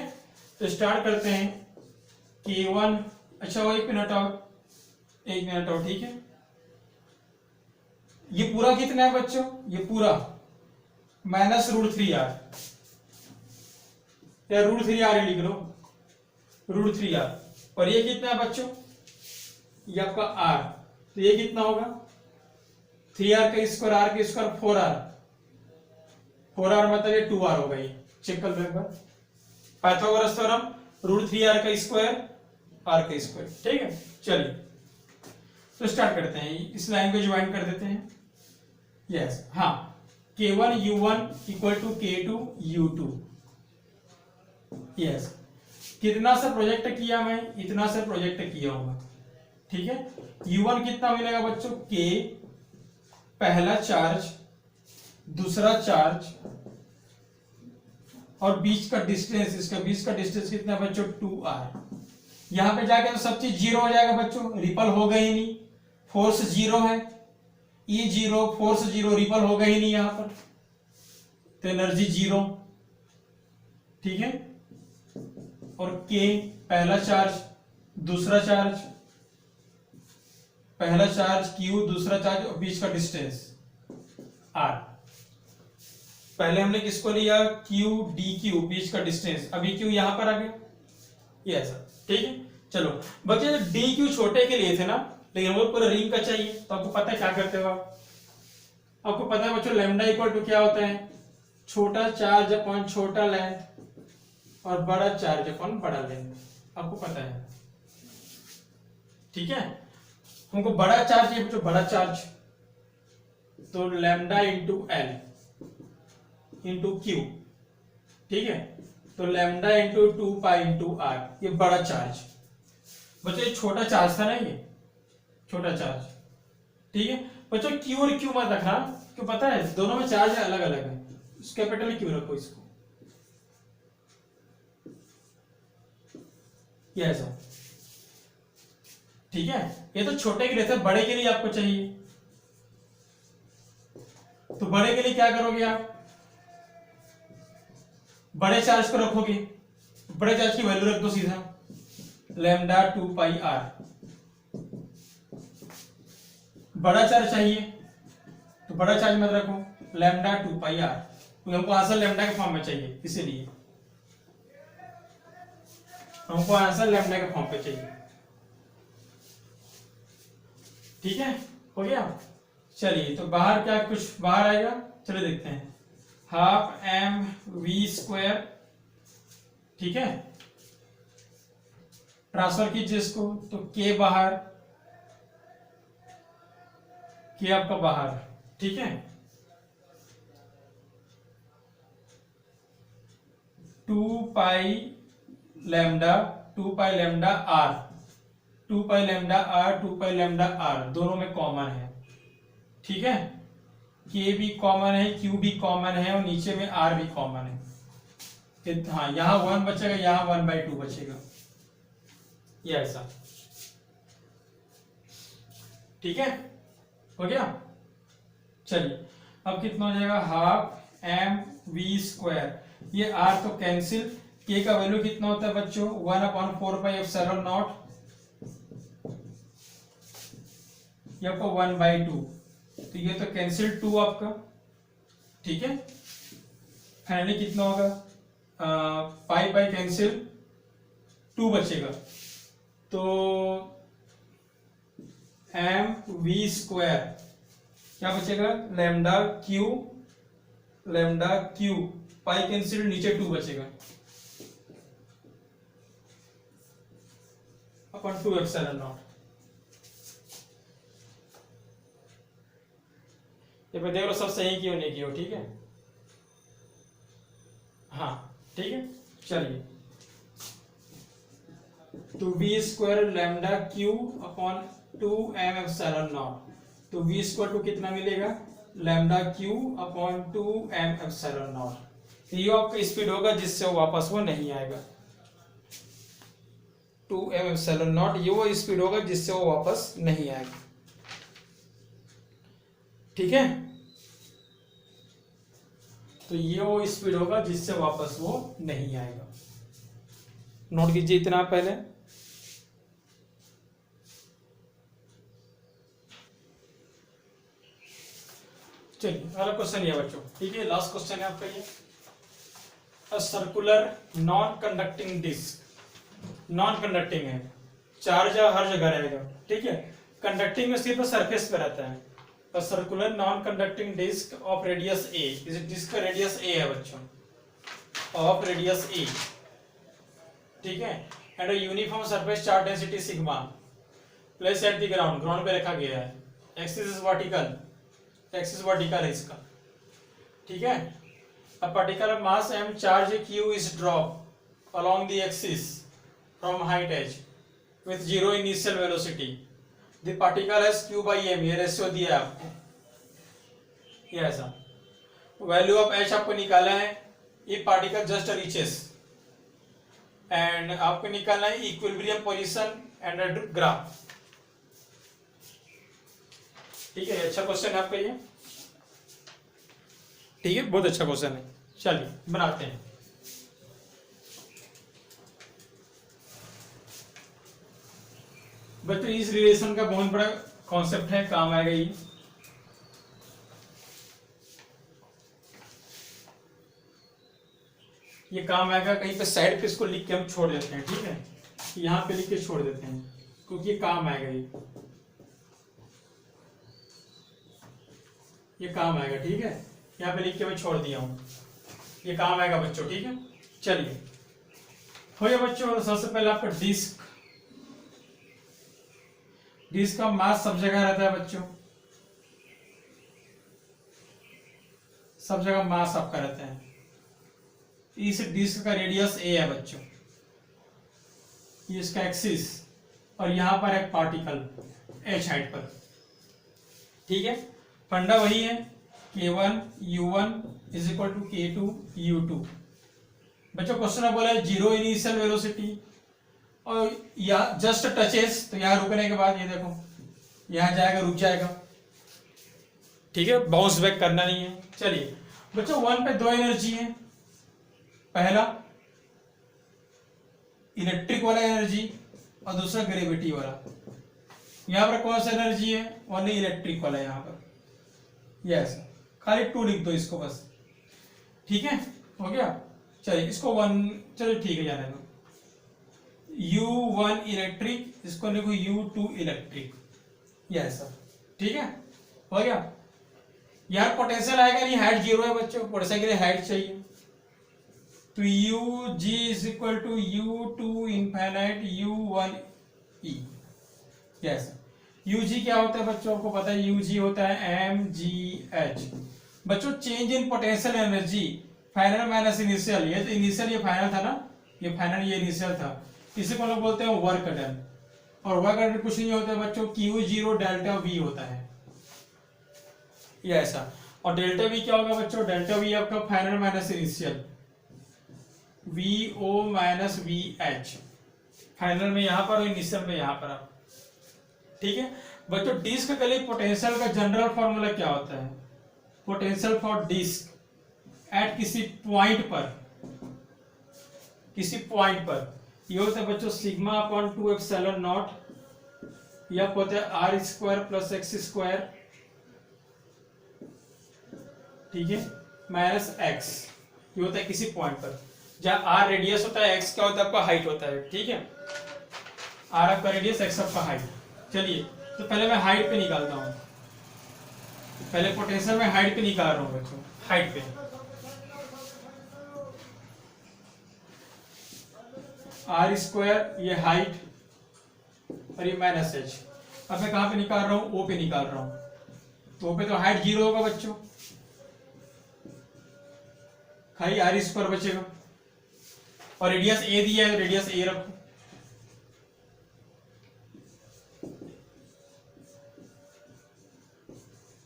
तो स्टार्ट करते हैं k1। अच्छा वो 1 मिनट और, 1 मिनट और, ठीक है। ये पूरा कितना है बच्चों? ये पूरा -√3r या √3r लिख लो, √3r। और ये कितना है बच्चों? ये आपका r, तो ये कितना होगा? 3r का स्क्वायर, r का स्क्वायर 4r, 4r मतलब ये 2r होगा। ये चेक कर लो एक बार, पाइथागोरस थ्योरम, √3r का स्क्वायर, r का स्क्वायर, ठीक है। चलिए तो स्टार्ट करते हैं, इस लाइन को ज्वाइन कर देते हैं। यस, हाँ, k1 u1 equal to k2 u2। Yes, कितना से प्रोजेक्ट किया मैं? इतना से प्रोजेक्ट किया हूं मैं, ठीक है। u1 कितना मिलेगा बच्चों? k पहला चार्ज, दूसरा चार्ज, और बीच का डिस्टेंस, इसका बीच का डिस्टेंस कितना बच्चों? 2r। यहां पे जाके तो सब चीज 0 हो जाएगा बच्चों, रिपल होगा ही नहीं, फोर्स 0 है, E 0, फोर्स 0, रिपल होगा ही नहीं यहां पर, तो एनर्जी 0, ठीक है। और K पहला चार्ज, दूसरा चार्ज, पहला चार्ज Q, दूसरा चार्ज, और बीच का डिस्टेंस R। पहले हमने किसको लिया? Q dq, बीच का डिस्टेंस, अभी Q यहां पर आ गया, ये ऐसा, ठीक है। चलो बच्चे, dq छोटे के लिए थे ना, लेकिन वो पूरा रिंग का चाहिए, तो आपको पता है क्या करते हो आप? आपको पता है बच्चों लैम्डा इक्वल टू क्या होता है? छोटा चार्ज अपॉन छोटा लेंथ, और बड़ा चार्ज अपॉन बड़ा लेंथ, आपको पता है, ठीक है। हमको बड़ा चार्ज है बच्चों, बड़ा चार्ज, तो lambda into L into Q, ठीक है। तो लैम्डा इंटू 2 इंटू आर, ये बड़ा चार्ज। बच्चों ये छोटा चार्ज था ना, ये छोटा चार्ज, ठीक है। बच्चों क्यू और क्यू मत रखना, क्यों पता है? दोनों में चार्ज अलग अलग है, कैपिटल क्यू रखो इसको, ये ऐसा, ठीक है। ये तो छोटे के लिए था, बड़े के लिए आपको चाहिए, तो बड़े के लिए क्या करोगे आप? बड़े चार्ज को रखोगे, बड़े चार्ज की वैल्यू रख दो सीधा, लैम्डा 2πr। बड़ा चार्ज चाहिए तो बड़ा चार्ज मत रखो, लैम्डा 2πr, क्योंकि हमको आंसर लैम्डा के फॉर्म में चाहिए, इसीलिए हमको आंसर लैम्डा के फॉर्म पे चाहिए, ठीक है। हो गया। चलिए तो बाहर क्या कुछ बाहर आएगा? चलिए देखते हैं, 12mv², ठीक है। ट्रांसफर कीजिए इसको, तो k बाहर, k आपका बाहर, ठीक है। 2π lambda, 2π lambda r, 2π lambda r, 2π lambda r दोनों में कॉमन है, ठीक है। k भी कॉमन है, q भी कॉमन है, और नीचे में r भी कॉमन है। हाँ, यहाँ 1 बचेगा, यहाँ 1/2 बचेगा, ये ऐसा, ठीक है। हो गया। चलिए अब कितना हो जाएगा? 12mv², ये r तो कैंसिल, k का वैल्यू कितना होता है बच्चों? 1/4πε0, ये आपका 1/2, तो ये तो कैंसिल 2 आपका, ठीक है। फाइनली कितना होगा, पाई पाई कैंसिल, 2 बचेगा, तो एम वी स्क्वायर क्या बचेगा, लैम्डा क्यू पाई कैंसिल, नीचे 2 बचेगा अपन 2 एप्सिलॉन नॉट। ये पे देख लो सब सही क्यों नहीं किया, ठीक है, हाँ ठीक है। चलिए, तो V square lambda Q upon 2m epsilon naught, तो वी स्क्वायर को कितना मिलेगा, lambda Q upon 2m epsilon naught. ये आपका स्पीड होगा जिससे वो वापस वो नहीं आएगा, 2m एप्सिलॉन नॉट, ये वो स्पीड होगा जिससे वो वापस नहीं आएगा, ठीक है। तो ये वो स्पीड होगा जिससे वापस वो नहीं आएगा, नोट कीजिए इतना पहले। चलिए अगला क्वेश्चन ये बच्चों, ठीक है, लास्ट क्वेश्चन है आपका ये, a circular non conducting disc, non conducting है, चार्ज हर जगह रहेगा, ठीक है, कंडक्टिंग में सिर्फ सरफेस पे रहता है। A circular non conducting disc of radius a, इस डिस्क का रेडियस ए है बच्चों, ऑफ रेडियस ए, ठीक है, and a uniform surface charge density sigma, place at the ground, ground पे रखा गया है, axis is vertical, axis vertical है इसका, ठीक है। A particular mass m charge q is dropped along the axis from height h with 0 initial velocity. The particle has q by m, ये ratio दिया है आपको, ये ऐसा, वैल्यू ऑफ h आपको निकाला है, ये पार्टिकल जस्ट रीचेस, एंड आपको निकालना है इक्विलिब्रियम पोजीशन एंड ग्राफ, ठीक है। अच्छा क्वेश्चन है आपका ये, ठीक है, बहुत अच्छा क्वेश्चन है। चलिए बनाते हैं, बच्चों इस रिलेशन का बहुत बड़ा कॉन्सेप्ट है, काम आएगा ये काम आएगा, कहीं पे साइड पे इसको लिख के हम छोड़ देते हैं, ठीक है, यहाँ पे लिख के छोड़ देते हैं क्योंकि ये काम आएगा, ये काम आएगा, ठीक है, यहाँ पे लिख के मैं छोड़ दिया हूँ, ये काम आएगा बच्चों, ठीक है। चलिए हो गया बच्चों, तो सबसे पहले आपका डिस्क, डिस्क का मास सब जगह रहता है बच्चों, सब जगह मास आपका रहता है, इस डिस्क का रेडियस ए है बच्चों, ये इसका एक्सिस, और यहां पर एक पार्टिकल एच हाइट पर, ठीक है। फंडा वही है, k1 u1 is equal to k2 u2। बच्चों क्वेश्चन में बोला है 0 इनिशियल वेलोसिटी, और या जस्ट टचेस, तो यहाँ रुकने के बाद ये देखो यहाँ जाएगा, रुक जाएगा, ठीक है, बाउंस बैक करना नहीं है। चलिए बच्चों 1 पे 2 एनर्जी है, पहला इलेक्ट्रिक वाला एनर्जी और दूसरा ग्रेविटी वाला, यहाँ पर कौन सा एनर्जी है, ओनली इलेक्ट्रिक वाला, यहाँ पर यस, खाली 2 लिख दो इसको बस, ठीक है, हो गया। चलिए इसको 1, चलिए ठीक है, जाने दो, U1 इलेक्ट्रिक, इसको लिखो U2 इलेक्ट्रिक, यस सर, ठीक है, हो गया। यार पोटेंशियल आएगा नहीं, हाइट 0 है बच्चों, पोटेंशियल के लिए हाइट चाहिए, तो UG is equal to U2 infinite U1 E, yes. UG क्या होता है बच्चों, आपको पता है, UG होता है mgh। बच्चों change in potential energy final minus initial, ये तो इनिशियल, ये फाइनल था ना, ये फाइनल, ये इनिशियल था, इसे को लोग बोलते हैं वर्क डन, और वर्क डन कुछ नहीं होता है बच्चों, Q0 डेल्टा V होता है, ये ऐसा, और डेल्टा V क्या होगा बच्चों, डेल्टा V आपका final minus initial, VO minus VH, final में यहाँ पर और इनिशियल में यहाँ पर आप, ठीक है। बच्चों डिस्क के लिए पोटेंशियल का जनरल फॉर्मूला क्या होता है, पोटेंशियल फॉर डिस्क एट किसी पॉइंट पर, किसी पॉइंट पर, ये होता है बच्चों सिग्मा अपॉन 2 एप्सिलॉन नॉट, या होता है R square plus X square, ठीक है, माइनस एक्स, ये होता है किसी पॉइंट पर, जहाँ आर रेडियस होता है, एक्स क्या होता है आपका हाइट होता है, ठीक है, आर आपका रेडियस, एक्स आपका हाइट। चलिए तो पहले मैं हाइट पे निकालता हूँ, पहले पोटेंशियल में हाइट पे निकाल रहा हूँ बच्चों, हाइट पे आर स्क्वायर, ये हाइट और ये माइनस एच। अब मैं कहाँ पे निकाल रहा हूँ, ओ पे निकाल रहा हूँ, तो ओ पे तो हाइट 0 होगा बच्चों, खाली आर स्क्वायर बचेगा, और रेडियस ए दिया है, रेडियस ए रखो,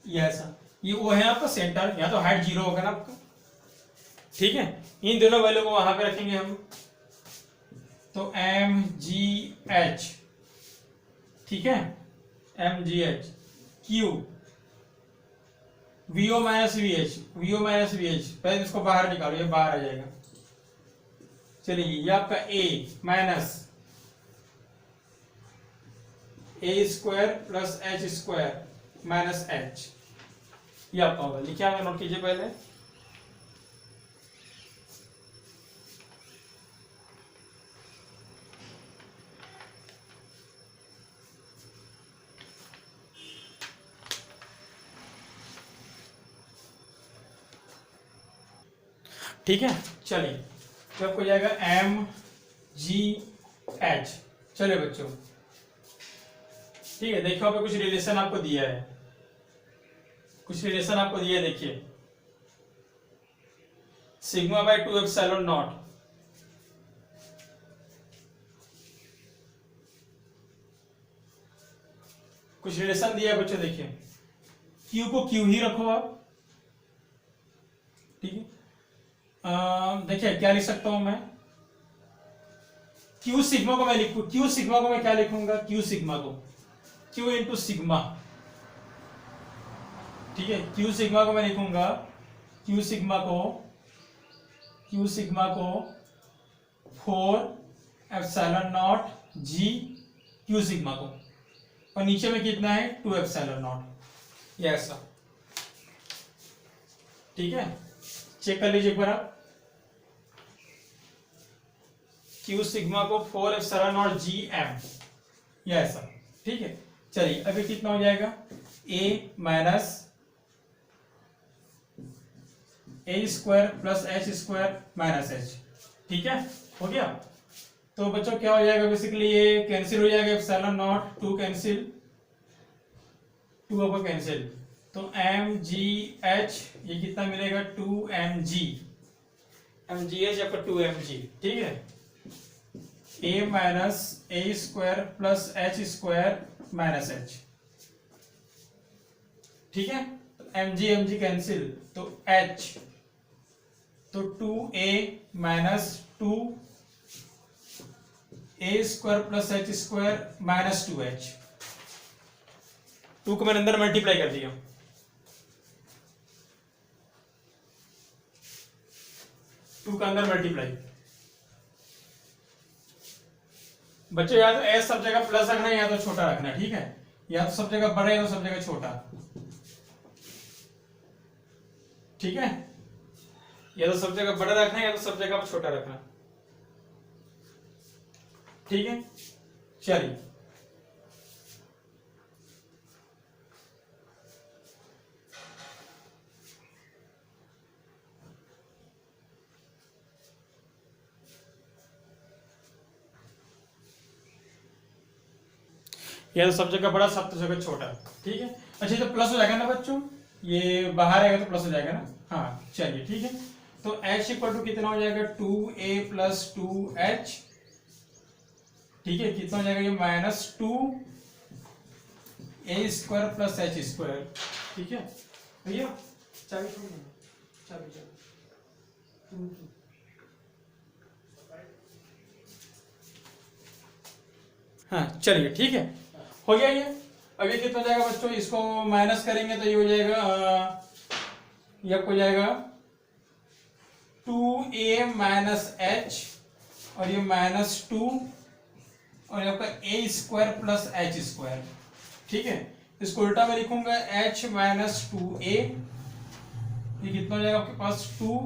ये ऐसा, ये ओ है आपका सेंटर, यहाँ तो हाइट 0 होगा ना आपका, ठीक है। इन दोनों वैल्यू को वहां पे रखेंगे हम, तो एम जी एच, ठीक है, M G H, Q V O minus V H, V O minus V H, पहले इसको बाहर निकालो, ये बाहर आ जाएगा। चलिए ये आपका a minus a square plus h square minus h, ये आपका होगा, लिखिए आगे, नोट कीजिए पहले। ठीक है, चलिए तो आपको जाएगा एम जी एच। चलिए बच्चों, ठीक है, देखो आपको कुछ रिलेशन आपको दिया है, कुछ रिलेशन आपको दिया है, देखिए सिग्मा बाय 2 एप्सिलॉन नॉट, कुछ रिलेशन दिया है बच्चों, देखिए क्यू को क्यू ही रखो आप, ठीक है। देखिए क्या लिख सकता हूं मैं, क्यू सिग्मा को मैं लिखू, क्यू सिग्मा को मैं क्या लिखूंगा, क्यू सिग्मा को क्यू इंटू सिग्मा, ठीक है, क्यू सिग्मा को मैं लिखूंगा, क्यू सिग्मा को 4 epsilon not G Q sigma को, और नीचे में कितना है 2 एप्सिलॉन नॉट, ये ऐसा, ठीक है। चेक कर लीजिए एक बार आप, क्यू सिग्मा को 4 एप्सिलॉन नॉट जी एम, ये ऐसा, ठीक है। चलिए अभी कितना हो जाएगा, a minus a square plus h square minus h, ठीक है, हो गया। तो बच्चों क्या हो जाएगा, बेसिकली ये कैंसिल हो जाएगा, एप्सिलॉन नॉट 2 कैंसिल, 2 आपको कैंसिल, तो एम जी एच ये कितना मिलेगा, 2 एम जी, एम जी एच आपका 2 एम जी, ठीक है। A minus a square plus h square minus h, ठीक है, एम जी कैंसिल, तो एच, तो 2a minus 2 a square plus h square minus 2h, 2 को मैंने अंदर मल्टीप्लाई कर दिया, टू का अंदर मल्टीप्लाई, बच्चों या तो एस सब जगह प्लस रखना है या तो छोटा रखना है, ठीक है, या तो सब जगह बड़ा या तो सब जगह छोटा, ठीक है, या तो सब जगह बड़ा रखना है या तो सब जगह छोटा रखना, ठीक है। चलिए या तो सब जगह बड़ा सब जगह छोटा, ठीक है। अच्छा तो प्लस हो जाएगा ना बच्चों, ये बाहर आएगा तो प्लस हो जाएगा ना, हाँ चलिए ठीक है। तो h इक्वल टू कितना हो जाएगा, 2a प्लस 2h, ठीक है, कितना हो जाएगा ये minus 2a square plus h square, ठीक है भैया, चाबी चाबी, हाँ चलिए ठीक है, हो गया ये। अब ये कितना हो जाएगा बच्चों, इसको माइनस करेंगे तो ये हो जाएगा, ये आपको हो जाएगा 2a माइनस एच, और ये माइनस 2, और ये आपका a square plus h square, ठीक है। इसको उल्टा में लिखूंगा h माइनस 2a, ये कितना हो जाएगा आपके पास 2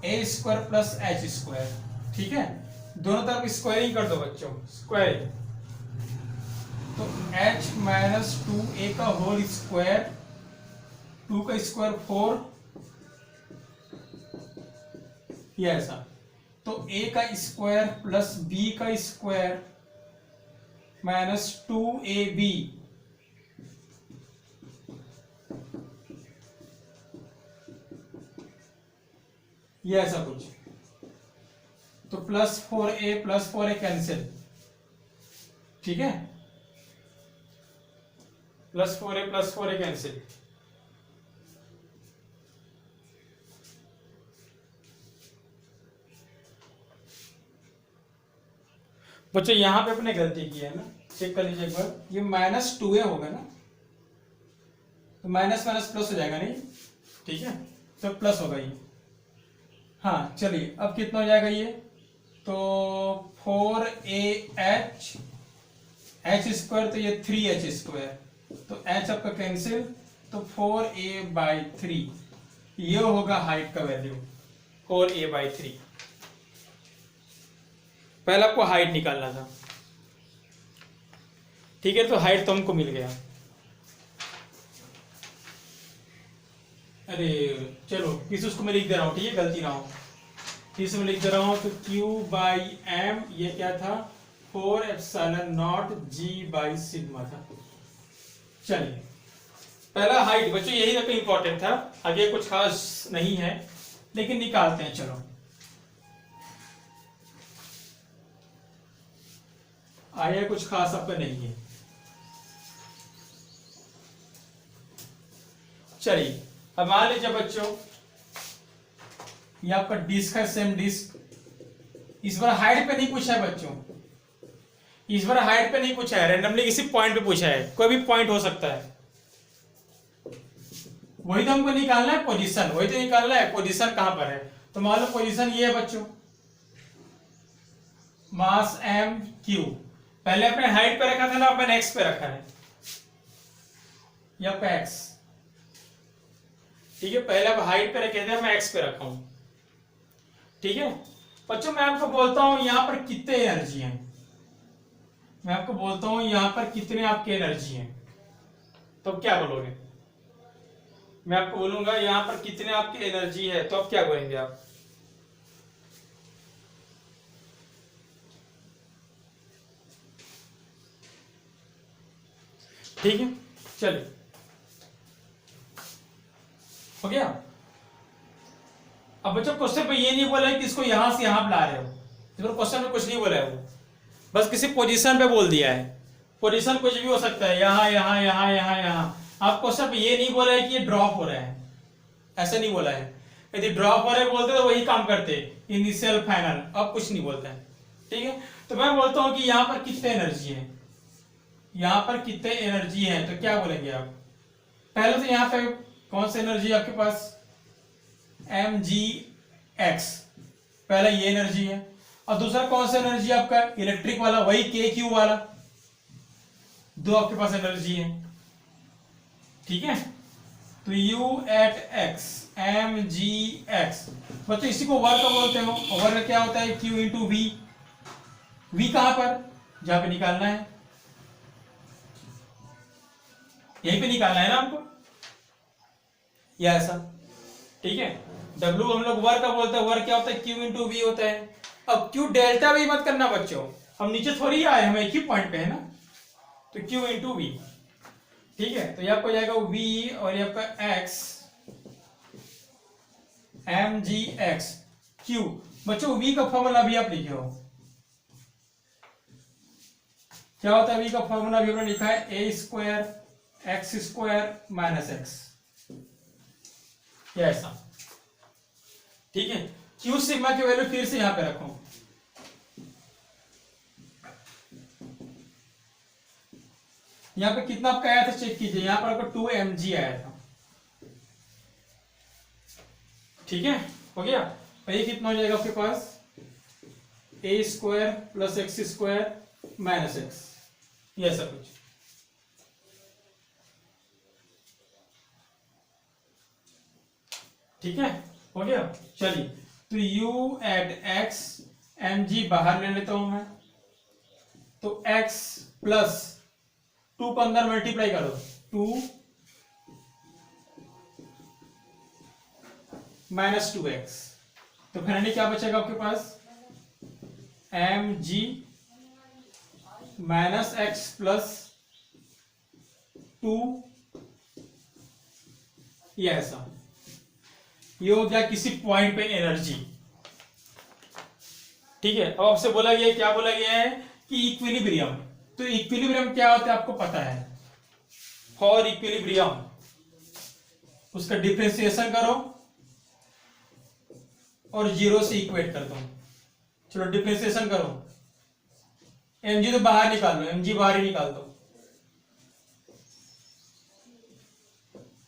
a square plus h square, ठीक है, दोनों तरफ स्क्वायरिंग कर दो बच्चों, स्क्वायरिंग, तो एच माइनस टू ए का होल स्क्वायर, 2 का स्क्वायर 4, ये ऐसा, तो ए का स्क्वायर प्लस बी का स्क्वायर माइनस 2ab, ये ऐसा कुछ, तो प्लस 4a कैंसिल, ठीक है, प्लस 4a कैंसिल, बच्चों यहां पे अपने गलती की है ना, चेक कर लीजिए एक बार, ये माइनस 2a होगा ना, तो माइनस माइनस प्लस हो जाएगा नहीं, ठीक है, तो प्लस होगा ये, हाँ चलिए अब कितना हो जाएगा ये, तो 4ah एच स्क्वायर, तो ये 3h स्क्वायर, तो h आपका कैंसिल, तो 4a/3, ये होगा हाइट का वैल्यू 4a/3। पहले आपको हाइट निकालना था, ठीक है, तो हाइट तो हमको मिल गया, अरे चलो किस उसको मैं लिख दे रहा हूँ, ठीक है, गलती ना हो, किस में लिख दे रहा हूँ, तो Q/m, ये क्या था, 4ε0 G/σ था। चलिए पहला हाइट बच्चों यही तक इंपॉर्टेंट था, आगे कुछ खास नहीं है, लेकिन निकालते हैं, चलो आगे कुछ खास आपका नहीं है। चलिए अब मान लीजिए बच्चों ये आपका डिस्क है, सेम डिस्क, इस बार हाइट पे नहीं पूछा है बच्चों, इस बार हाइट पे नहीं पूछा है, रैंडमली किसी पॉइंट पे पूछा है, कोई भी पॉइंट हो सकता है, वही तो हमको निकालना है पोजीशन, वही तो निकालना है पोजीशन कहां पर है, तो मान लो पोजीशन ये है बच्चों, मास m q, पहले अपने हाइट पे रखा था ना, अपन x पे रखा है, या x, ठीक है, पहले आप हाइट पे रखे थे, मैं x पे रखा हूं, ठीक है बच्चों, मैं आपको बोलता हूं यहां पर कितने एनर्जी है, मैं आपको बोलता हूं यहां पर कितने आपके एनर्जी हैं, तो अब क्या बोलोगे, मैं आपको बोलूंगा यहां पर कितने आपकी एनर्जी है, तो अब क्या बोलेंगे आप, ठीक है, चलिए हो गया। अब बच्चों क्वेश्चन पे ये नहीं बोला है कि इसको यहां से यहां ला रहे हो, इस क्वेश्चन में कुछ नहीं बोला है, वो बस किसी पोजीशन पे बोल दिया है, पोजीशन कुछ भी हो सकता है, यहां यहां यहां यहां यहां, आप क्वेश्चन पे ये नहीं बोला है कि ये ड्रॉप हो रहा है, ऐसा नहीं बोला है, यदि ड्रॉप हो रहे बोलते तो वही काम करते, इनिशियल फाइनल, अब कुछ नहीं बोलता है, ठीक है, तो मैं बोलता हूं कि यहां पर कितने एनर्जी है, यहां पर कितने एनर्जी है, तो क्या बोलेंगे आप, पहले तो यहां पे कौन सी एनर्जी आपके पास, mgx, पहला ये एनर्जी है, और दूसरा कौन सा एनर्जी आपका इलेक्ट्रिक वाला, वही kq वाला, दो आपके पास एनर्जी है, ठीक है, तो u at x mgx, बच्चों इसी को वर्क बोलते हो, और वर्क क्या होता है, q इंटू v, v कहां पर, जहां पे निकालना है, यहीं पे निकालना है ना हमको, या ऐसा, ठीक है, W हम लोग वर्क का बोलते हैं, वर्क क्या होता है, Q इंटू वी होता है, अब Q डेल्टा भी मत करना बच्चों, हम नीचे थोड़ी आए, हम एक ही पॉइंट पे है ना, तो Q इंटू वी, ठीक है, तो ये आपको जाएगा V, और ये आपका X mgx Q, बच्चों V का फॉर्मूला भी आप लिखे हो, क्या होता है V का फॉर्मूला, भी हमने लिखा है a square x square minus x, या ऐसा, ठीक है, Q सिग्मा की वैल्यू फिर से यहां पे रखो, यहां पे कितना आपका आया था चेक कीजिए, यहां पर आपको 2 mg आया था, ठीक है, हो गया, और ये कितना हो जाएगा आपके पास, a square plus x square minus x, ये ऐसा कुछ, ठीक है, हो गया, चलिए तो u एट x mg बाहर ले लेता हूं मैं, तो x प्लस 2 को अंदर मल्टीप्लाई करो, 2 माइनस 2x, तो फाइनली क्या बचेगा आपके पास, mg माइनस x प्लस 2, ये ऐसा, ये हो गया किसी पॉइंट पे एनर्जी। ठीक है, अब आपसे बोला गया, क्या बोला गया है कि इक्विलिब्रियम, तो इक्विलिब्रियम क्या होता है आपको पता है, फॉर इक्विलिब्रियम उसका डिफरेंशिएशन करो और जीरो से इक्वेट कर दो। चलो डिफरेंशिएशन करो, mg तो बाहर निकाल लो, mg बाहर ही निकाल दो,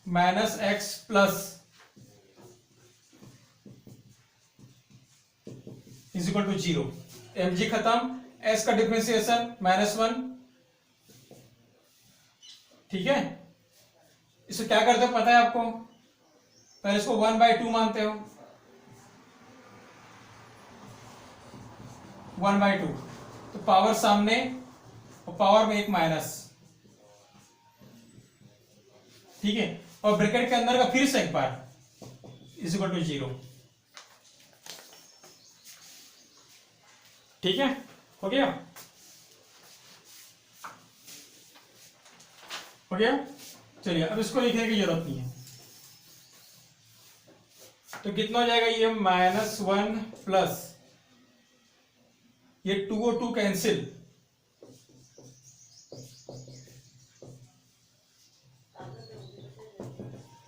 minus X plus is equal to 0, mg खत्म, s का डिफरेंशिएशन -1। ठीक है, इसको क्या करते हो पता है आपको, पहले इसको 1/2 मानते हो, 1/2, तो पावर सामने और पावर में एक माइनस। ठीक है, और ब्रैकेट के अंदर का फिर से एक बार इज इक्वल टू 0। ठीक है, हो गया, हो गया। चलिए अब इसको लिखने की जरूरत नहीं है, तो कितना हो जाएगा ये -1 प्लस ये 2 और 2 कैंसिल,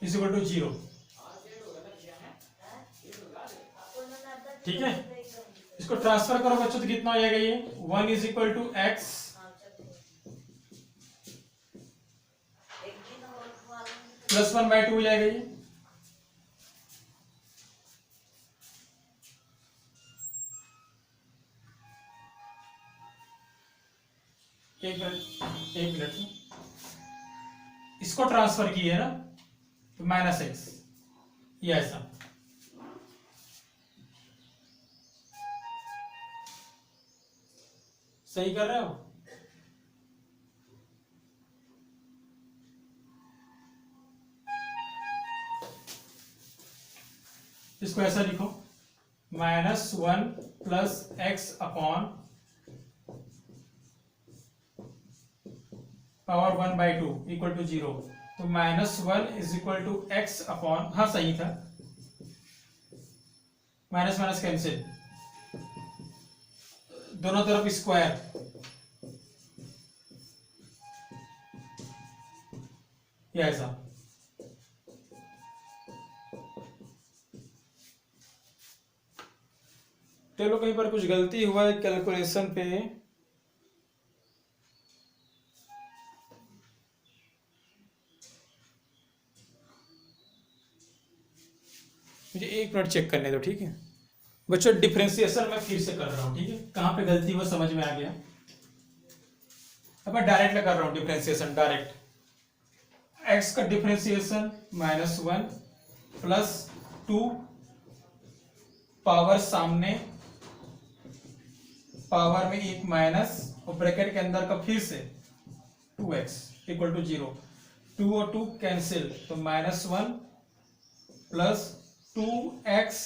इज इक्वल टू 0। ठीक है, इसको ट्रांसफर करो बच्चों, तो कितना हो जाएगा ये 1 is equal to X plus 1/2 हो जाएगा ये। एक मिनट, इसको ट्रांसफर किए ना, तो -x, ये ऐसा, सही कर रहे हो। इसको ऐसा लिखो, -1 plus X upon power 1/2 equal to 0, तो -1 is equal to X upon, हाँ सही था, माइनस माइनस कैंसिल, दोनों तरफ स्क्वायर, ये ऐसा। चलो कहीं पर कुछ गलती हुआ है कैलकुलेशन पे, मुझे 1 मिनट चेक करने दो। ठीक है बच्चों, डिफरेंशिएशन मैं फिर से कर रहा हूं, ठीक है, कहां पे गलती वो समझ में आ गया। अब मैं डायरेक्ट कर रहा हूं डिफरेंशिएशन, डायरेक्ट x का डिफरेंशिएशन -1 प्लस 2 पावर सामने, पावर में एक माइनस और ब्रैकेट के अंदर का फिर से 2x इक्वल टू 0, 2 और 2 कैंसिल, तो -1 प्लस 2x,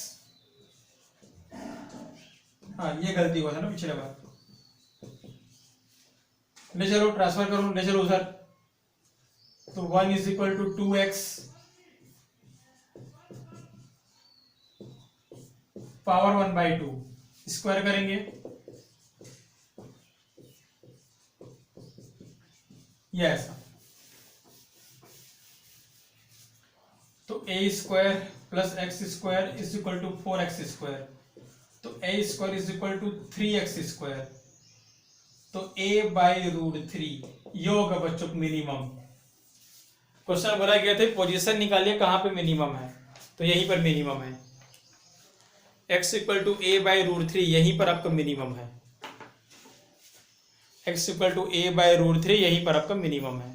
हाँ ये गलती हुआ था ना पिछले बार, ले चलो ट्रांसफर करो, ले चलो उधर, तो 1 is equal to 2x power 1/2, square करेंगे, ये ऐसा, तो a square plus X square is equal to 4x square, तो a square is equal to 3x square, तो a/√3 ये होगा बच्चों मिनिमम। क्वेश्चन बोला गया था पोजीशन निकालिए कहां पे मिनिमम है, तो यहीं पर मिनिमम है, x इक्वल टू a/√3 यहीं पर आपका मिनिमम है, x इक्वल टू a/√3 यहीं पर आपका मिनिमम है।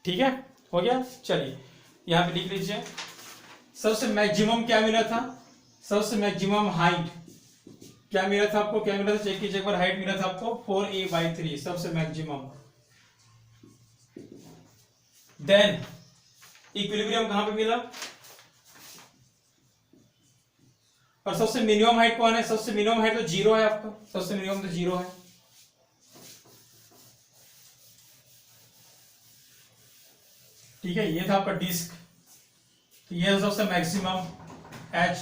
ठीक है, हो गया। चलिए यहां पे लिख लीजिए, सबसे मैक्सिमम क्या मिला था सबसे मैक्सिमम हाइट क्या मिला था आपको, क्या मिला था चेक कीजिए एक बार, हाइट मिला था आपको 4a/3 सबसे मैक्सिमम। देन इक्विलिब्रियम कहां पे मिला, और सबसे मिनिमम हाइट कौन है, सबसे मिनिमम हाइट तो 0 है आपका, सबसे मिनिमम तो 0 है। ठीक है, ये था आपका डिस्क, तो ये सबसे मैक्सिमम h,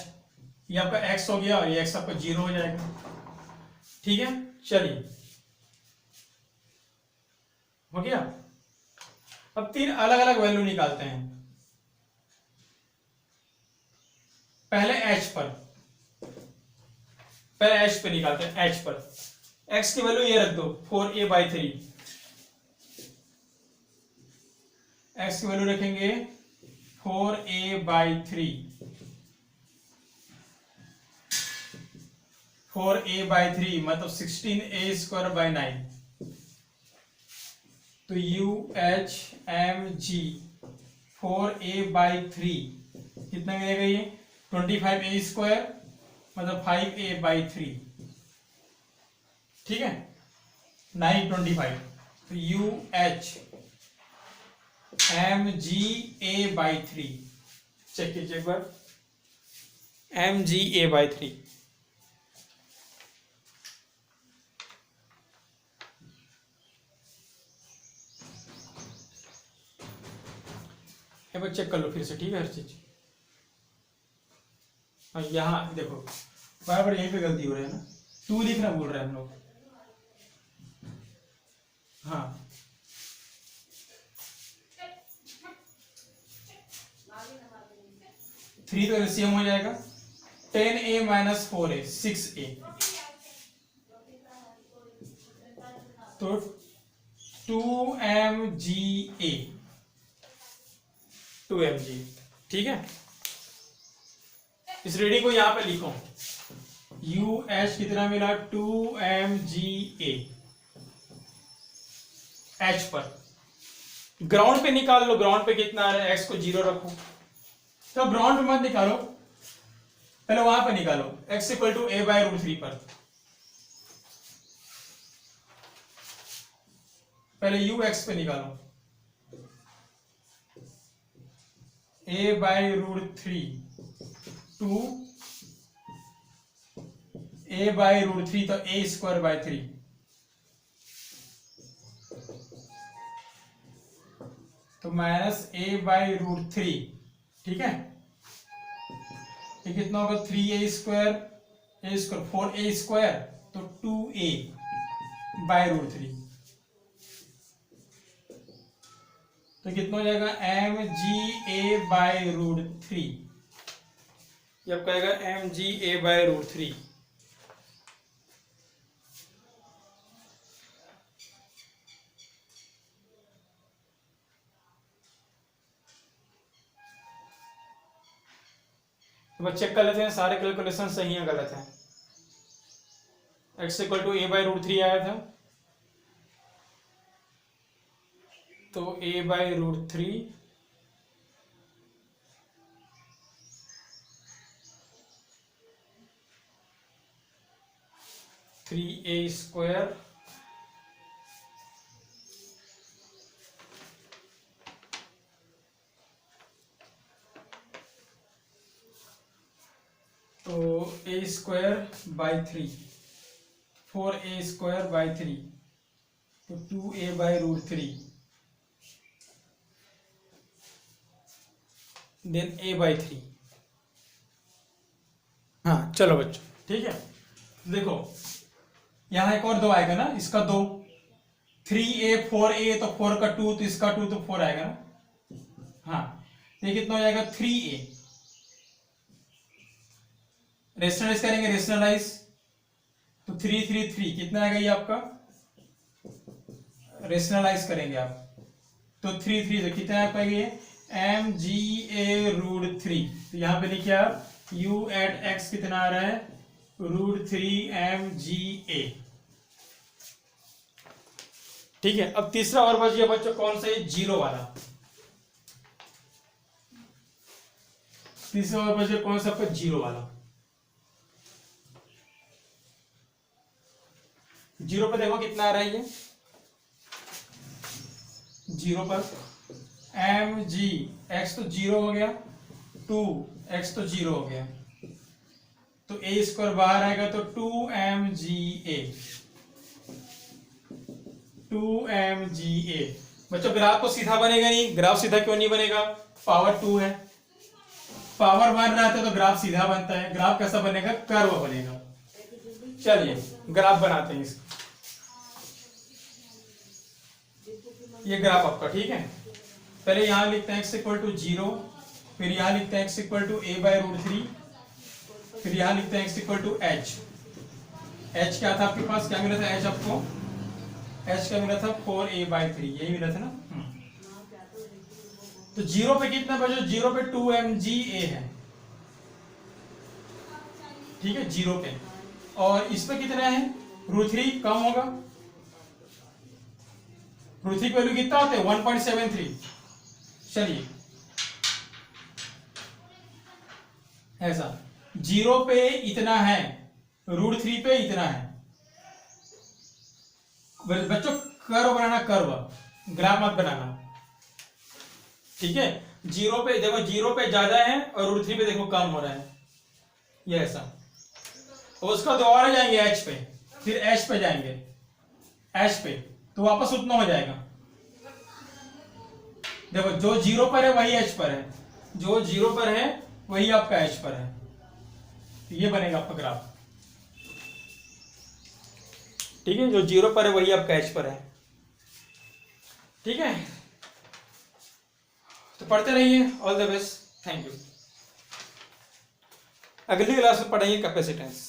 ये आपका x हो गया और ये x आपका 0 हो जाएगा। ठीक है, चलिए हो गया। अब 3 अलग अलग वैल्यू निकालते हैं। पहले h पर, पहले h पे निकालते हैं। h पर x की वैल्यू ये रख दो 4a/3, x की वैल्यू रखेंगे 4a/3, 4a/3 मतलब 16a²/9, तो UHMG 4a/3 कितना मिलेगा, ये 25a² मतलब 5a/3। ठीक है, 925, तो UHMGA/3 चेक कीजिए एक बार, MGA/3। एक बार चेक कर लो फिर से, ठीक है हर चीज। हाँ यहाँ देखो बराबर यहीं पे गलती हो रही है ना, 2 लिखना भूल रहे हैं हम लोग। हाँ थ्री तो एलसीएम हो जाएगा, 10a - 4a 6a, तो 2mga 2mg। ठीक है, इस रीडिंग को यहां पे लिखो, UH कितना मिला 2mga H पर। ग्राउंड पे निकाल लो, ग्राउंड पे कितना आ रहा है, x को 0 रखो, तो ग्राउंड पे मत निकालो, पहले वहां पे निकालो, x = a/√3 पर। पहले ux पे निकालो, a/√3 टू a/√3 तो a²/3, तो -a/√3। ठीक है, ये कितना होगा 3a², a², 4a², तो 2a/√3, तो कितना हो जाएगा mga/√3, ये आपका आएगा mga/√3। तो बस चेक कर लेते हैं सारे कैलकुलेशन सही है गलत है। x = a/√3 आया था, तो a/√3 3a² तो a²/3 4a²/3 तो 2a/√3 देन a/3। हाँ चलो बच्चों ठीक है, देखो यहां एक और 2 आएगा ना, इसका 2 3a 4a तो 4 का 2 तो इसका 2 तो 4 आएगा ना। हाँ ये कितना हो जाएगा 3a, रेशनलाइज करेंगे, रेशनलाइज तो 3 3 3 कितना आएगा ये आपका, रेशनलाइज करेंगे आप तो 3 3 तो कितना आ पाएगा ये mga√3, तो यहां पे लिखिए आप u@x कितना आ रहा है √3 mga। ठीक है, अब तीसरा और बच गया बच्चों कौन सा, ये 0 वाला। तीसरा और बच गया कौन सा आपका 0 वाला, जीरो पे देखो कितना आ रहा है ये, जीरो पर एम जी एक्स तो जीरो हो गया, टू एक्स तो जीरो हो गया, तो ए स्क्वायर बाहर आएगा तो 2mga, 2mga। बच्चों ग्राफ तो सीधा बनेगा नहीं, ग्राफ सीधा क्यों नहीं बनेगा, पावर 2 है, पावर 1 रहता है तो ग्राफ सीधा बनता है, ग्राफ कैसा बनेगा, कर्व बनेगा। चलिए ग्राफ बनाते हैं इसका, ये ग्राफ आपका ठीक है। पहले यहां लिखते हैं x इक्वल टू 0, फिर यहां लिखते हैं x इक्वल टू a/√3, फिर यहां लिखते हैं x equal to h। h क्या था आपके पास, क्या मिला था h आपको, h क्या मिला था 4a/3, यही मिला था ना। तो जीरो पे कितना बचो, जीरो पे 2mga है, ठीक है जीरो पे, और इस पे कितना है √3, कम होगा, √3 वैल्यू कितना होता है 1.73। चलिए ऐसा, जीरो पे इतना है, √3 पे इतना है। बच्चों कर्व बनाना, कर्व, ग्राफ मत बनाना, ठीक है। जीरो पे देखो, जीरो पे ज्यादा है और √3 पे देखो कम हो रहा है, ये ऐसा। और उसका दोबारा जाएंगे h पे, फिर h पे जाएंगे, h पे तो वापस उतना हो जाएगा। देखो जो जीरो पर है वही h पर है, जो जीरो पर है वही आपका h पर है, तो ये बनेगा आपका ग्राफ, ठीक है। जो जीरो पर है वही आपका h पर है, ठीक है। तो पढ़ते रहिए, all the best, thank you. अगली क्लास में पढ़ेंगे कैपेसिटेंस।